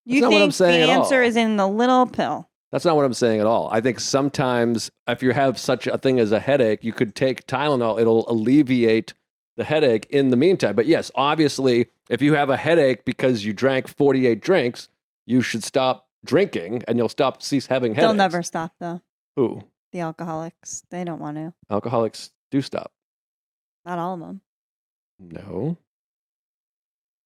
You That's not what I'm think saying the at answer all. is in the little pill. That's not what I'm saying at all. I think sometimes if you have such a thing as a headache, you could take Tylenol. It'll alleviate the headache in the meantime. But yes, obviously, if you have a headache because you drank 48 drinks, you should stop drinking and you'll cease having headaches. They'll never stop though. Who? The alcoholics, they don't want to. Alcoholics do stop. Not all of them No.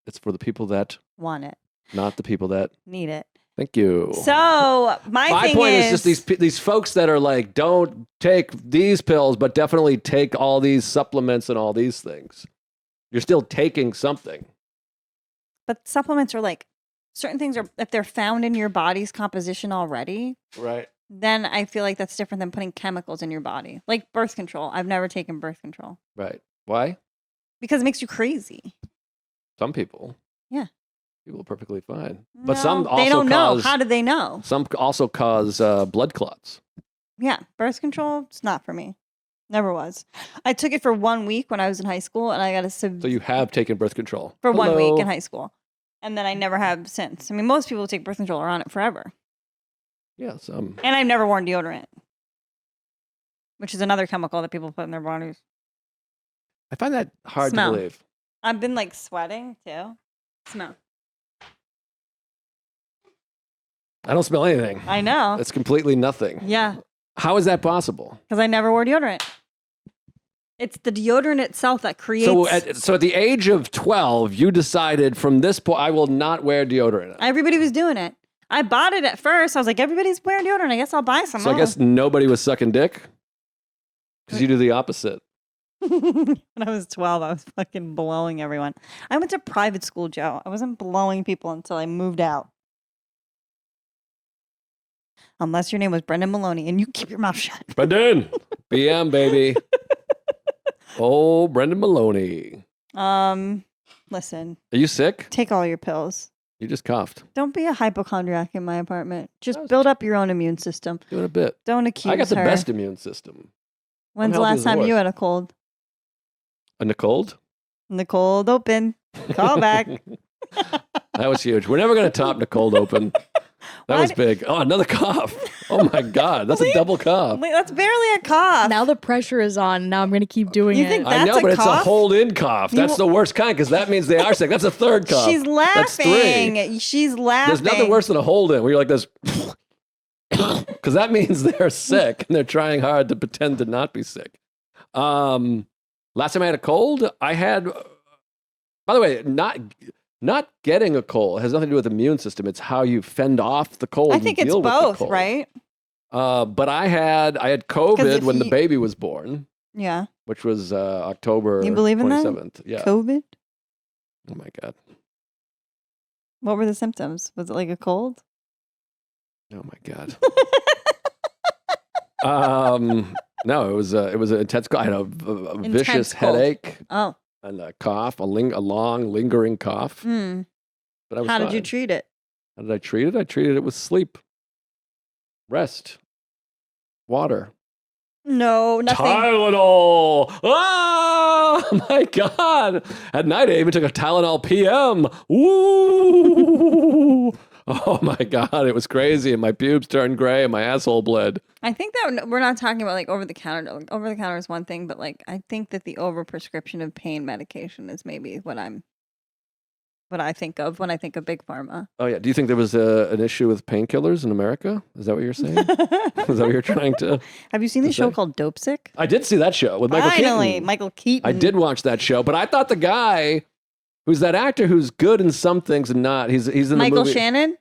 It's for the people that, want it, not the people that. need it. Thank you. So my thing point is just these folks that are like, don't take these pills, but definitely take all these supplements and all these things. You're still taking something. But supplements are like certain things are if they're found in your body's composition already, Right. then I feel like that's different than putting chemicals in your body. Like birth control. I've never taken birth control Right. Why? because it makes you crazy. Some people. Yeah. People are perfectly fine. But No, some also they don't know. cause, How do they know? some also cause blood clots. Yeah, birth control, it's not for me. Never was. I took it for 1 week when I was in high school, and I got a So you have taken birth control. for 1 week Hello. in high school, and then I never have since. I mean, most people who take birth control are on it forever, Yeah, some. and I've never worn deodorant, which is another chemical that people put in their bodies. I find that hard Smell. to believe. I've been like sweating too. Smell. I don't smell anything. I know. It's completely nothing. Yeah, How is that possible? because I never wore deodorant. It's the deodorant itself that creates. So at the age of 12, you decided from this point, I will not wear deodorant. Everybody was doing it. I bought it at first. I was like, everybody's wearing deodorant. I guess I'll buy some. So I guess nobody was sucking dick? Because you do the opposite. When I was 12, I was fucking blowing everyone. I went to private school, Joe. I wasn't blowing people until I moved out. Unless your name was Brendan Maloney and you keep your mouth shut. Brendan! BM, baby. Oh, Brendan Maloney. Listen, Are you sick? take all your pills. You just coughed. Don't be a hypochondriac in my apartment. Just I was- build up your own immune system. Doing a bit. Don't accuse I got the her. best immune system. When's the healthy last as a time you horse. had a cold? A Nicole? In the cold open. Call back. That was huge. We're never going to top Nicole Open. That Why was d- big. Oh, another cough. Oh my God. That's a Wait. double cough. Wait, that's barely a cough. Now the pressure is on. Now I'm going to keep doing You it. think I know, That's a but it's a cough? hold in cough. That's the worst kind because that means they are sick. That's a third cough. She's That's three. laughing. She's laughing. There's nothing worse than a hold in where you're like this. Because that means they're sick and they're trying hard to pretend to not be sick. Last time I had a cold, I had, by the way, not getting a cold has nothing to do with the immune system. It's how you fend off the cold. I and think it's deal with the both, cold. right? But I had COVID if when the you- baby was born, Yeah. which was October You believe in that? 27th. Yeah. COVID? Oh my God. What were the symptoms? Was it like a cold? Oh my God. No, it was an intense. I had a Intense vicious cold. headache Oh. and a cough, a long lingering cough. Hmm. But I was How did you fine. treat it? How did I treat it? I treated it with sleep, rest, water, No, nothing. Tylenol. Oh my God! At night, I even took a Tylenol PM. Ooh! Oh my God! It was crazy, and my pubes turned gray, and my asshole bled. I think that we're not talking about like over the counter. Like, over the counter is one thing, but like I think that the overprescription of pain medication is maybe what I think of when I think of big pharma. Oh yeah. Do you think there was an issue with painkillers in America? Is that what you're saying? Is that what you're trying to? Have you seen the to show say? called Dope Sick? I did see that show with Michael Finally, Keaton. Michael Keaton. I did watch that show, but I thought the guy who's that actor who's good in some things and not. He's in the Michael movie. Shannon.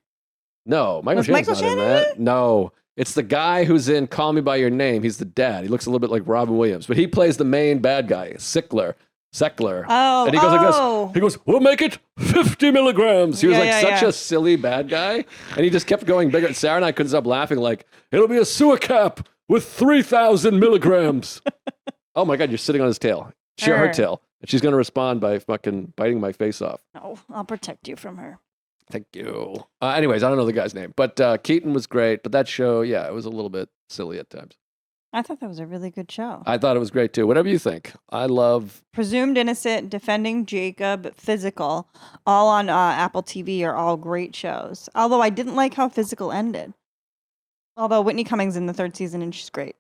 No, Michael Was Shannon's Michael not in Shannon that. No, it's the guy who's in Call Me by Your Name. He's the dad. He looks a little bit like Robin Williams, but he plays the main bad guy, Seckler. Oh, And he goes like this. oh. He goes, "We'll make it 50 milligrams." He was Yeah, like yeah, such yeah. a silly bad guy, and he just kept going bigger. Sarah and I couldn't stop laughing. Like, it'll be a sewer cap with 3,000 milligrams. Oh my God, you're sitting on his tail. Her Her. tail, and she's gonna respond by fucking biting my face off. No, I'll protect you from her. Thank you. Anyways, I don't know the guy's name, but Keaton was great. But that show, yeah, it was a little bit silly at times. I thought that was a really good show. I thought it was great too. Whatever you think. I love. Presumed Innocent, Defending Jacob, Physical, all on Apple TV are all great shows. Although I didn't like how Physical ended. Although Whitney Cummings in the third season and she's great.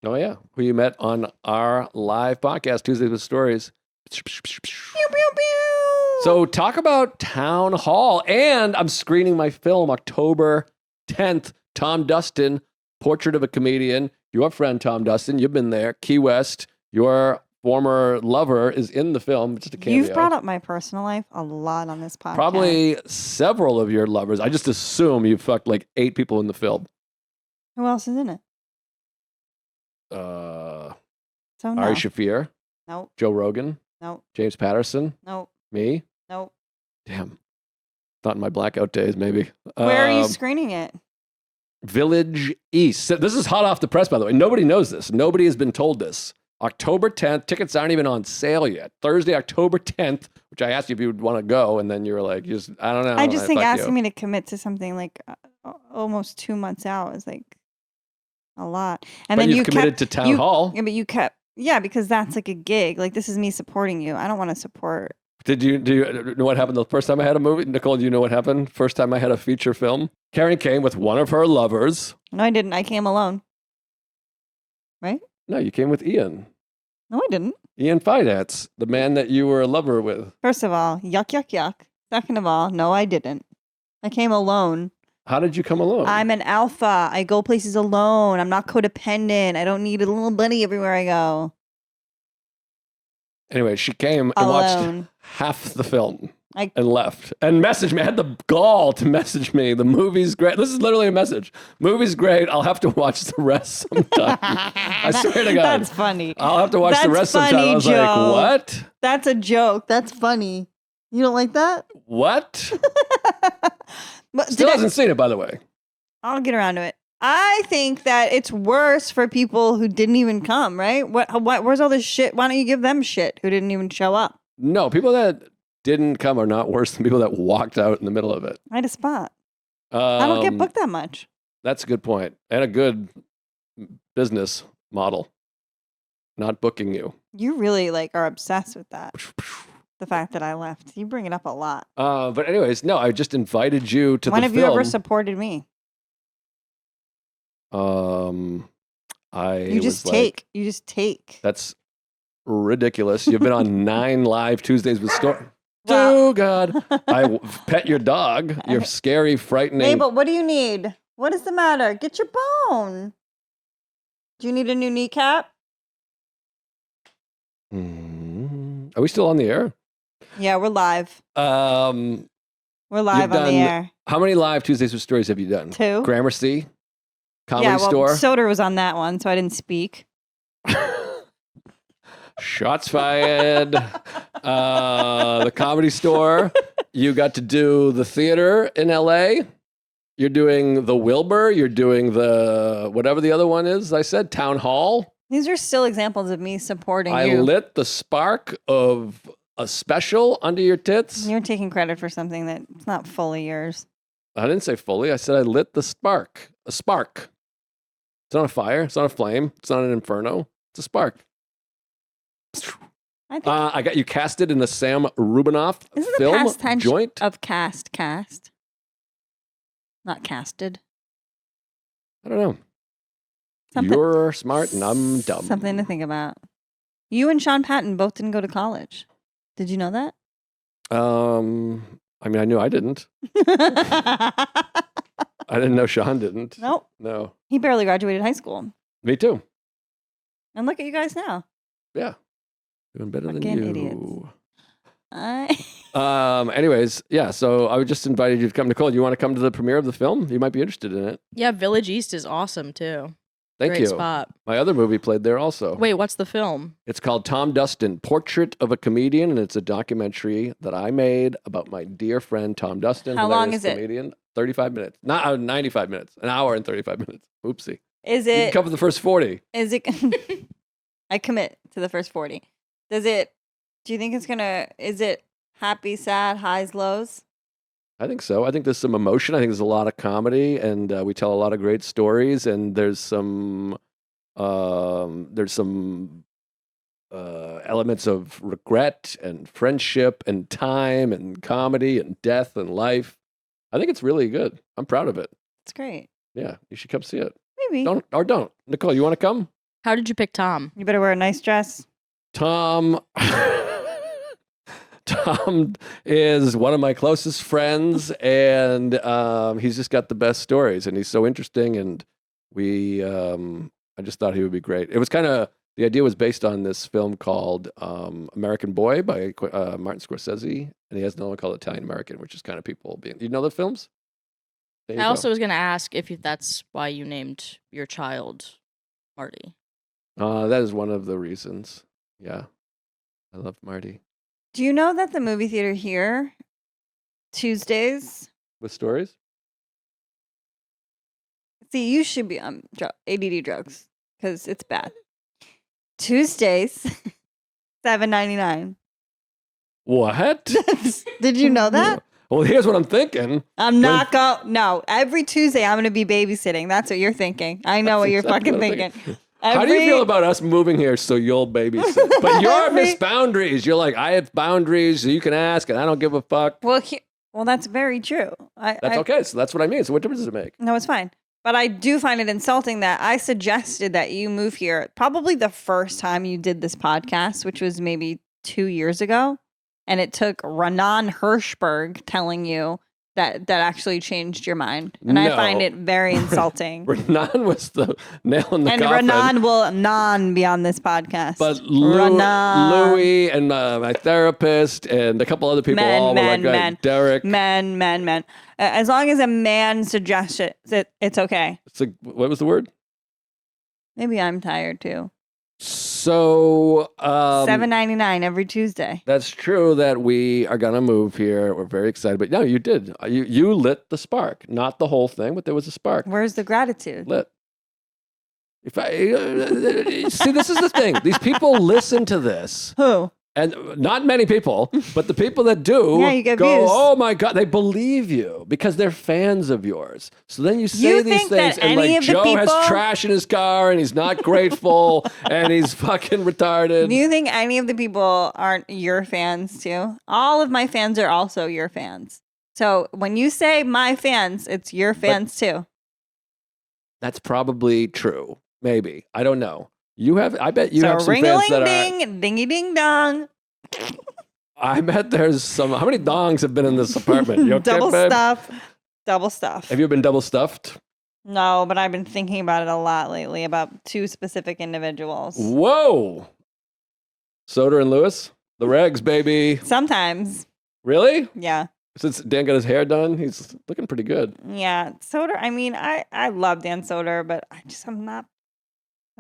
Oh yeah, who you met on our live podcast Tuesdays with Stories. Pew, pew, pew. So talk about Town Hall. And I'm screening my film October 10th, Tom Dustin, Portrait of a Comedian. Your friend Tom Dustin, you've been there. Key West, your former lover is in the film. Just a cameo. You've brought up my personal life a lot on this podcast. Probably several of your lovers. I just assume you fucked like 8 people in the film. Who else is in it? Uh, So no. Ari Shafir, Nope. Joe Rogan, Nope. James Patterson, Nope. me. Nope. Damn. Not in my blackout days, maybe. Where are you screening it? Village East. So this is hot off the press, by the way. Nobody knows this. Nobody has been told this. October 10th. Tickets aren't even on sale yet. Thursday, October 10th, which I asked you if you would want to go, and then you were like, I don't know. I just think fuck asking you. me to commit to something like almost 2 months out is like a lot. And But then you've you committed kept, to Town Hall. Yeah, but you kept. Yeah, because that's like a gig. Like this is me supporting you. I don't want to support. Do you know what happened the first time I had a movie? Nicole, do you know what happened? First time I had a feature film? Karen came with one of her lovers. No, I didn't. I came alone. Right? No, you came with Ian. No, I didn't. Ian Finance, the man that you were a lover with. First of all, yuck, yuck, yuck. Second of all, no, I didn't. I came alone. How did you come along? I'm an alpha. I go places alone. I'm not codependent. I don't need a little buddy everywhere I go. Anyway, she came and watched Alone. half the film I- and left and messaged me. I had the gall to message me. The movie's great. This is literally a message. Movie's great. I'll have to watch the rest sometime. I swear to God. That's funny. I'll have to watch the That's rest sometime. funny, I was Joe. like, what? That's a joke. That's funny. You don't like that? What? But Still hasn't seen it, by the way. I'll get around to it. I think that it's worse for people who didn't even come, right? Where's all this shit? Why don't you give them shit who didn't even show up? No, people that didn't come are not worse than people that walked out in the middle of it. I had a spot. I don't get Um, booked that much. That's a good point. And a good business model. Not booking you. You really like are obsessed with that. The fact that I left. You bring it up a lot. But anyways, no, I just invited you to When the have you film. ever supported me? I You just was take. like, You just take. that's ridiculous. You've been on 9 live Tuesdays with Storm. Wow. Oh God! Pet your dog. You're scary, frightening. Mabel, what do you need? What is the matter? Get your bone. Do you need a new kneecap? Are we still on the air? Yeah, we're live. Um, We're live on the done air. how many live Tuesdays with Stories have you done? 2. Gramercy, Comedy Yeah, well, Store. Soder was on that one, so I didn't speak. Shots fired. The Comedy Store. You got to do the theater in LA. You're doing the Wilbur. You're doing the whatever the other one is. I said Town Hall. These are still examples of me supporting I you. lit the spark of a special under your tits. You're taking credit for something that's not fully yours. I didn't say fully. I said I lit the spark. A spark. It's not a fire. It's not a flame. It's not an inferno. It's a spark. I think I got you casted in the Sam Rubinoff isn't the film past tense Joint. of cast, not casted. I don't know. Something, You're smart and I'm dumb. Something to think about. You and Sean Patton both didn't go to college. Did you know that? I mean, I knew I didn't. I didn't know Sean didn't. Nope. No. He barely graduated high school. Me too. And look at you guys now. Yeah. Doing better than Fucking you. idiots. Anyways, yeah. So I just invited you to come. Nicole, you want to come to the premiere of the film? You might be interested in it. Yeah, Village East is awesome too. Thank Great you. spot. My other movie played there also. Wait, what's the film? It's called Tom Dustin, Portrait of a Comedian, and it's a documentary that I made about my dear friend Tom Dustin. How long hilarious is it? Comedian. 35 minutes. Not 95 minutes. An hour and 35 minutes. Oopsie. Is You can it? cover the first 40. Is it? I commit to the first 40. Does it? Do you think it's gonna? Is it happy, sad, highs, lows? I think so. I think there's some emotion. I think there's a lot of comedy, and we tell a lot of great stories. And there's some elements of regret and friendship and time and comedy and death and life. I think it's really good. I'm proud of it. It's great. Yeah, you should come see it. Maybe. Don't. Nicole, you want to come? How did you pick Tom? You better wear a nice dress. Tom. Tom is one of my closest friends, and he's just got the best stories, and he's so interesting. And I just thought he would be great. It was the idea was based on this film called American Boy by Martin Scorsese, and he has another one called Italian American, which is kind of people being. You know the films? There you I go. also was going to ask if that's why you named your child Marty. That is one of the reasons. Yeah, I love Marty. Do you know that the movie theater here, Tuesdays? With stories? See, you should be on ADD drugs because it's bad. Tuesdays, $7.99. What? Did you know that? Well, here's what I'm thinking. I'm not going. No, every Tuesday I'm going to be babysitting. That's what you're thinking. I know what you're exactly fucking what I'm thinking. How do you feel about us moving here so you'll babysit? But you're Miss Boundaries. You're like, I have boundaries, so you can ask, and I don't give a fuck. Well, that's very true. That's okay. So that's what I mean. So what difference does it make? No, it's fine. But I do find it insulting that I suggested that you move here probably the first time you did this podcast, which was maybe 2 years ago. And it took Renan Hirschberg telling you that actually changed your mind. And I find it very insulting. Renan was the nail in the and coffin. Renan will non be on this podcast. But Renan. Louis and my therapist and a couple other people all were like, Derek. Men. As long as a man suggests it, it's okay. So, what was the word? Maybe I'm tired too. So $7.99 every Tuesday. That's true that we are gonna move here. We're very excited. But no, you did. You lit the spark. Not the whole thing, but there was a spark. Where's the gratitude? Lit. If I see, this is the thing. These people listen to this. Who? And not many people, but the people that do Yeah, you get go, views. oh my God, they believe you because they're fans of yours. So then you say You these think things that and any like of the Joe has people- trash in his car and he's not grateful and he's fucking retarded. Do you think any of the people aren't your fans too? All of my fans are also your fans. So when you say my fans, it's your fans too. That's probably true. Maybe. I don't know. I bet you So have some fans that are. ring-a-ling-ding, dingy-ding dong. I bet there's some. How many dongs have been in this apartment? You okay, Double babe? stuff. Double stuff. Have you been double stuffed? No, but I've been thinking about it a lot lately about two specific individuals. Whoa. Soder and Lewis? The regs, baby. Sometimes. Really? Yeah. Since Dan got his hair done, he's looking pretty good. Yeah. Soder, I mean, I love Dan Soder, but I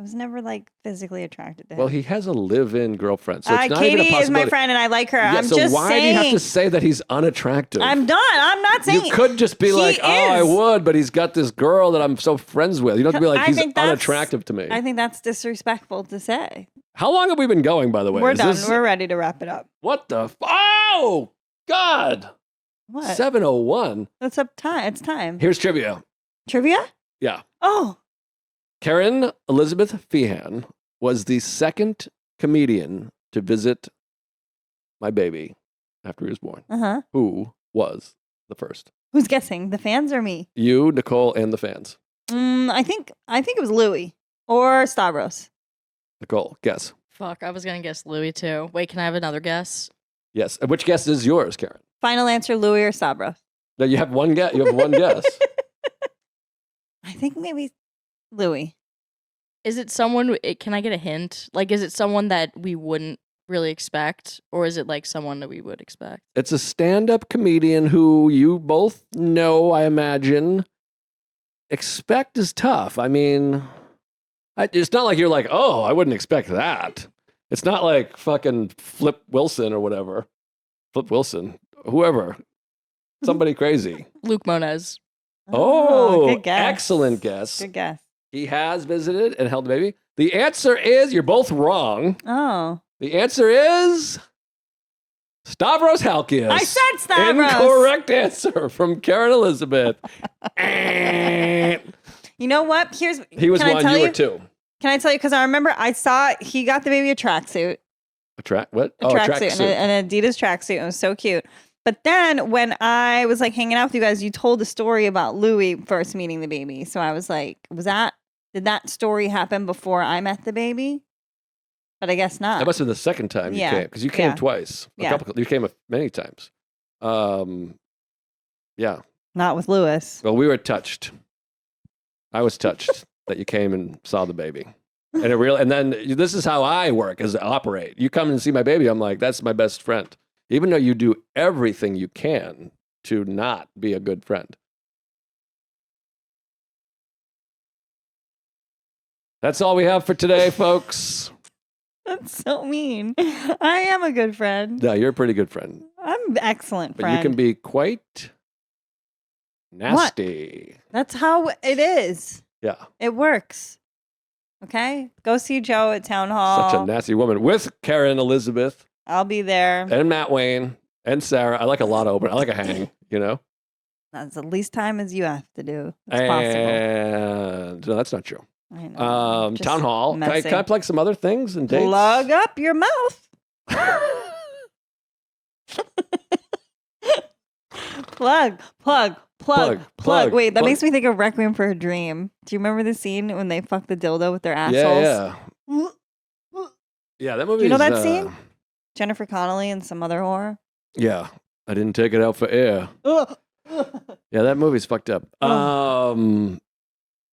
was never like physically attracted to him. Well, he has a live-in girlfriend, so it's not Katie even a is possibility. my friend and I like her. Yeah, I'm so just why saying. do you have to say that he's unattractive? I'm done. I'm not saying. You could just be He like, oh, I is. would, but he's got this girl that I'm so friends with. You don't have to be like, I he's think that's- unattractive to me. I think that's disrespectful to say. How long have we been going, by the way? We're Is done. this- We're ready to wrap it up. What the? Oh, God. What? 7:01. That's up time. It's time. Here's trivia. Trivia? Yeah. Oh, Karen Elizabeth Feehan was the second comedian to visit my baby after he was born. uh-huh. Who was the first? Who's guessing? The fans or me? You, Nicole, and the fans. I think it was Louis or Stavros. Nicole, guess. Fuck, I was gonna guess Louis too. Wait, can I have another guess? Yes. Which guess is yours, Karen? Final answer: Louis or Stavros. No, you have one guess. You have one guess. I think maybe Louis. Is it someone? Can I get a hint? Like, is it someone that we wouldn't really expect, or is it like someone that we would expect? It's a stand-up comedian who you both know, I imagine. Expect is tough. I mean, it's not like you're like, oh, I wouldn't expect that. It's not like fucking Flip Wilson or whatever. Flip Wilson, whoever. Somebody crazy. Luke Moniz. Oh, good guess. excellent guess. Good guess. He has visited and held a baby. The answer is, you're both wrong. Oh, The answer is Stavros Halkias. I said Stavros. Incorrect answer from Karen Elizabeth. You know what? He was can I one, tell you were two. Can I tell you? Because I remember I saw he got the baby a tracksuit. What? A Oh, tracksuit, an Adidas tracksuit. It was so cute. But then when I was like hanging out with you guys, you told the story about Louis first meeting the baby. So I was like, did that story happen before I met the baby? but I guess not. That must have been the second time you Yeah. came because you came Yeah. twice. Yeah. You came many times. Yeah. Not with Lewis. Well, we were touched. I was touched that you came and saw the baby. And then this is how I work as I operate. You come and see my baby, I'm like, that's my best friend. Even though you do everything you can to not be a good friend. That's all we have for today, folks. That's so mean. I am a good friend. No, you're a pretty good friend. I'm an excellent But friend. you can be quite nasty. That's how it is. Yeah. It works. Okay? Go see Joe at Town Hall. Such a nasty woman. With Karen Elizabeth I'll be there. and Matt Wayne and Sarah. I like a lot of open. I like a hang, you know? That's the least time as you have to do. It's possible. And no, that's not true. I know. Just Town Hall. Can messy. I plug some other things and dates? Plug up your mouth. Plug. Plug. Wait, that Plug. makes me think of Requiem for a Dream. Do you remember the scene when they fuck the dildo with their assholes? Yeah. Yeah, that movie Do you know is, that scene? Jennifer Connelly and some other whore. Yeah. I didn't take it out for air. Yeah, that movie's fucked up.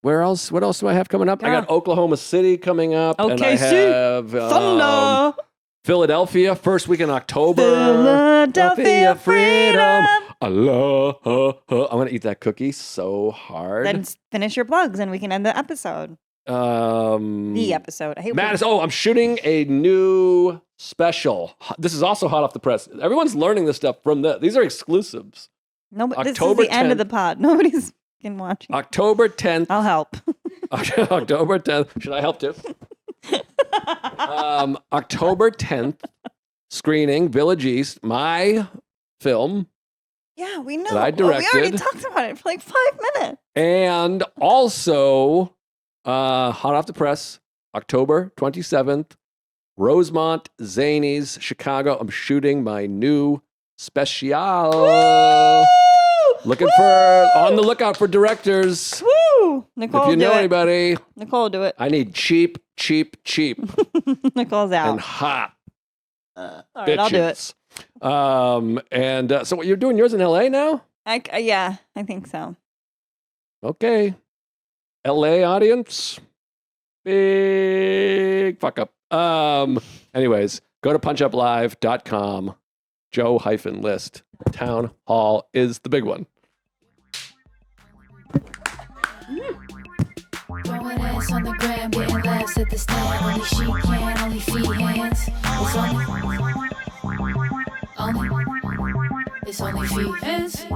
Where else? What else do I have coming up? I got Oklahoma City coming up. And I OKC. have Thunder. Philadelphia, first week in October. Philadelphia freedom. Allah. I'm going to eat that cookie so hard. Then finish your plugs and we can end the episode. The episode. I hate Madison, I'm shooting a new special. This is also hot off the press. Everyone's learning this stuff from this. These are exclusives. No, but this is October the end of 10th. the pod. Nobody's fucking watching. October 10th. I'll help. October 10th. Should I help too? October 10th screening, Village East, my film. Yeah, we know. That I We already directed. talked about it for like 5 minutes. And also, hot off the press, October 27th, Rosemont, Zanies, Chicago. I'm shooting my new special. Looking for, on the lookout for directors. Woo! Nicole, If you do know it. anybody, Nicole, do it. I need cheap, Nicole's out. and hot All right, I'll do it. bitches. So what you're doing yours in LA now? Yeah, I think so. Okay. LA audience. Big fuck up. Anyways, go to punchuplive.com. Joe-list. Town Hall is the big one. Throwing ass on the gram, getting laughs at the stand. Only she can, only feet hands. It's only feet hands.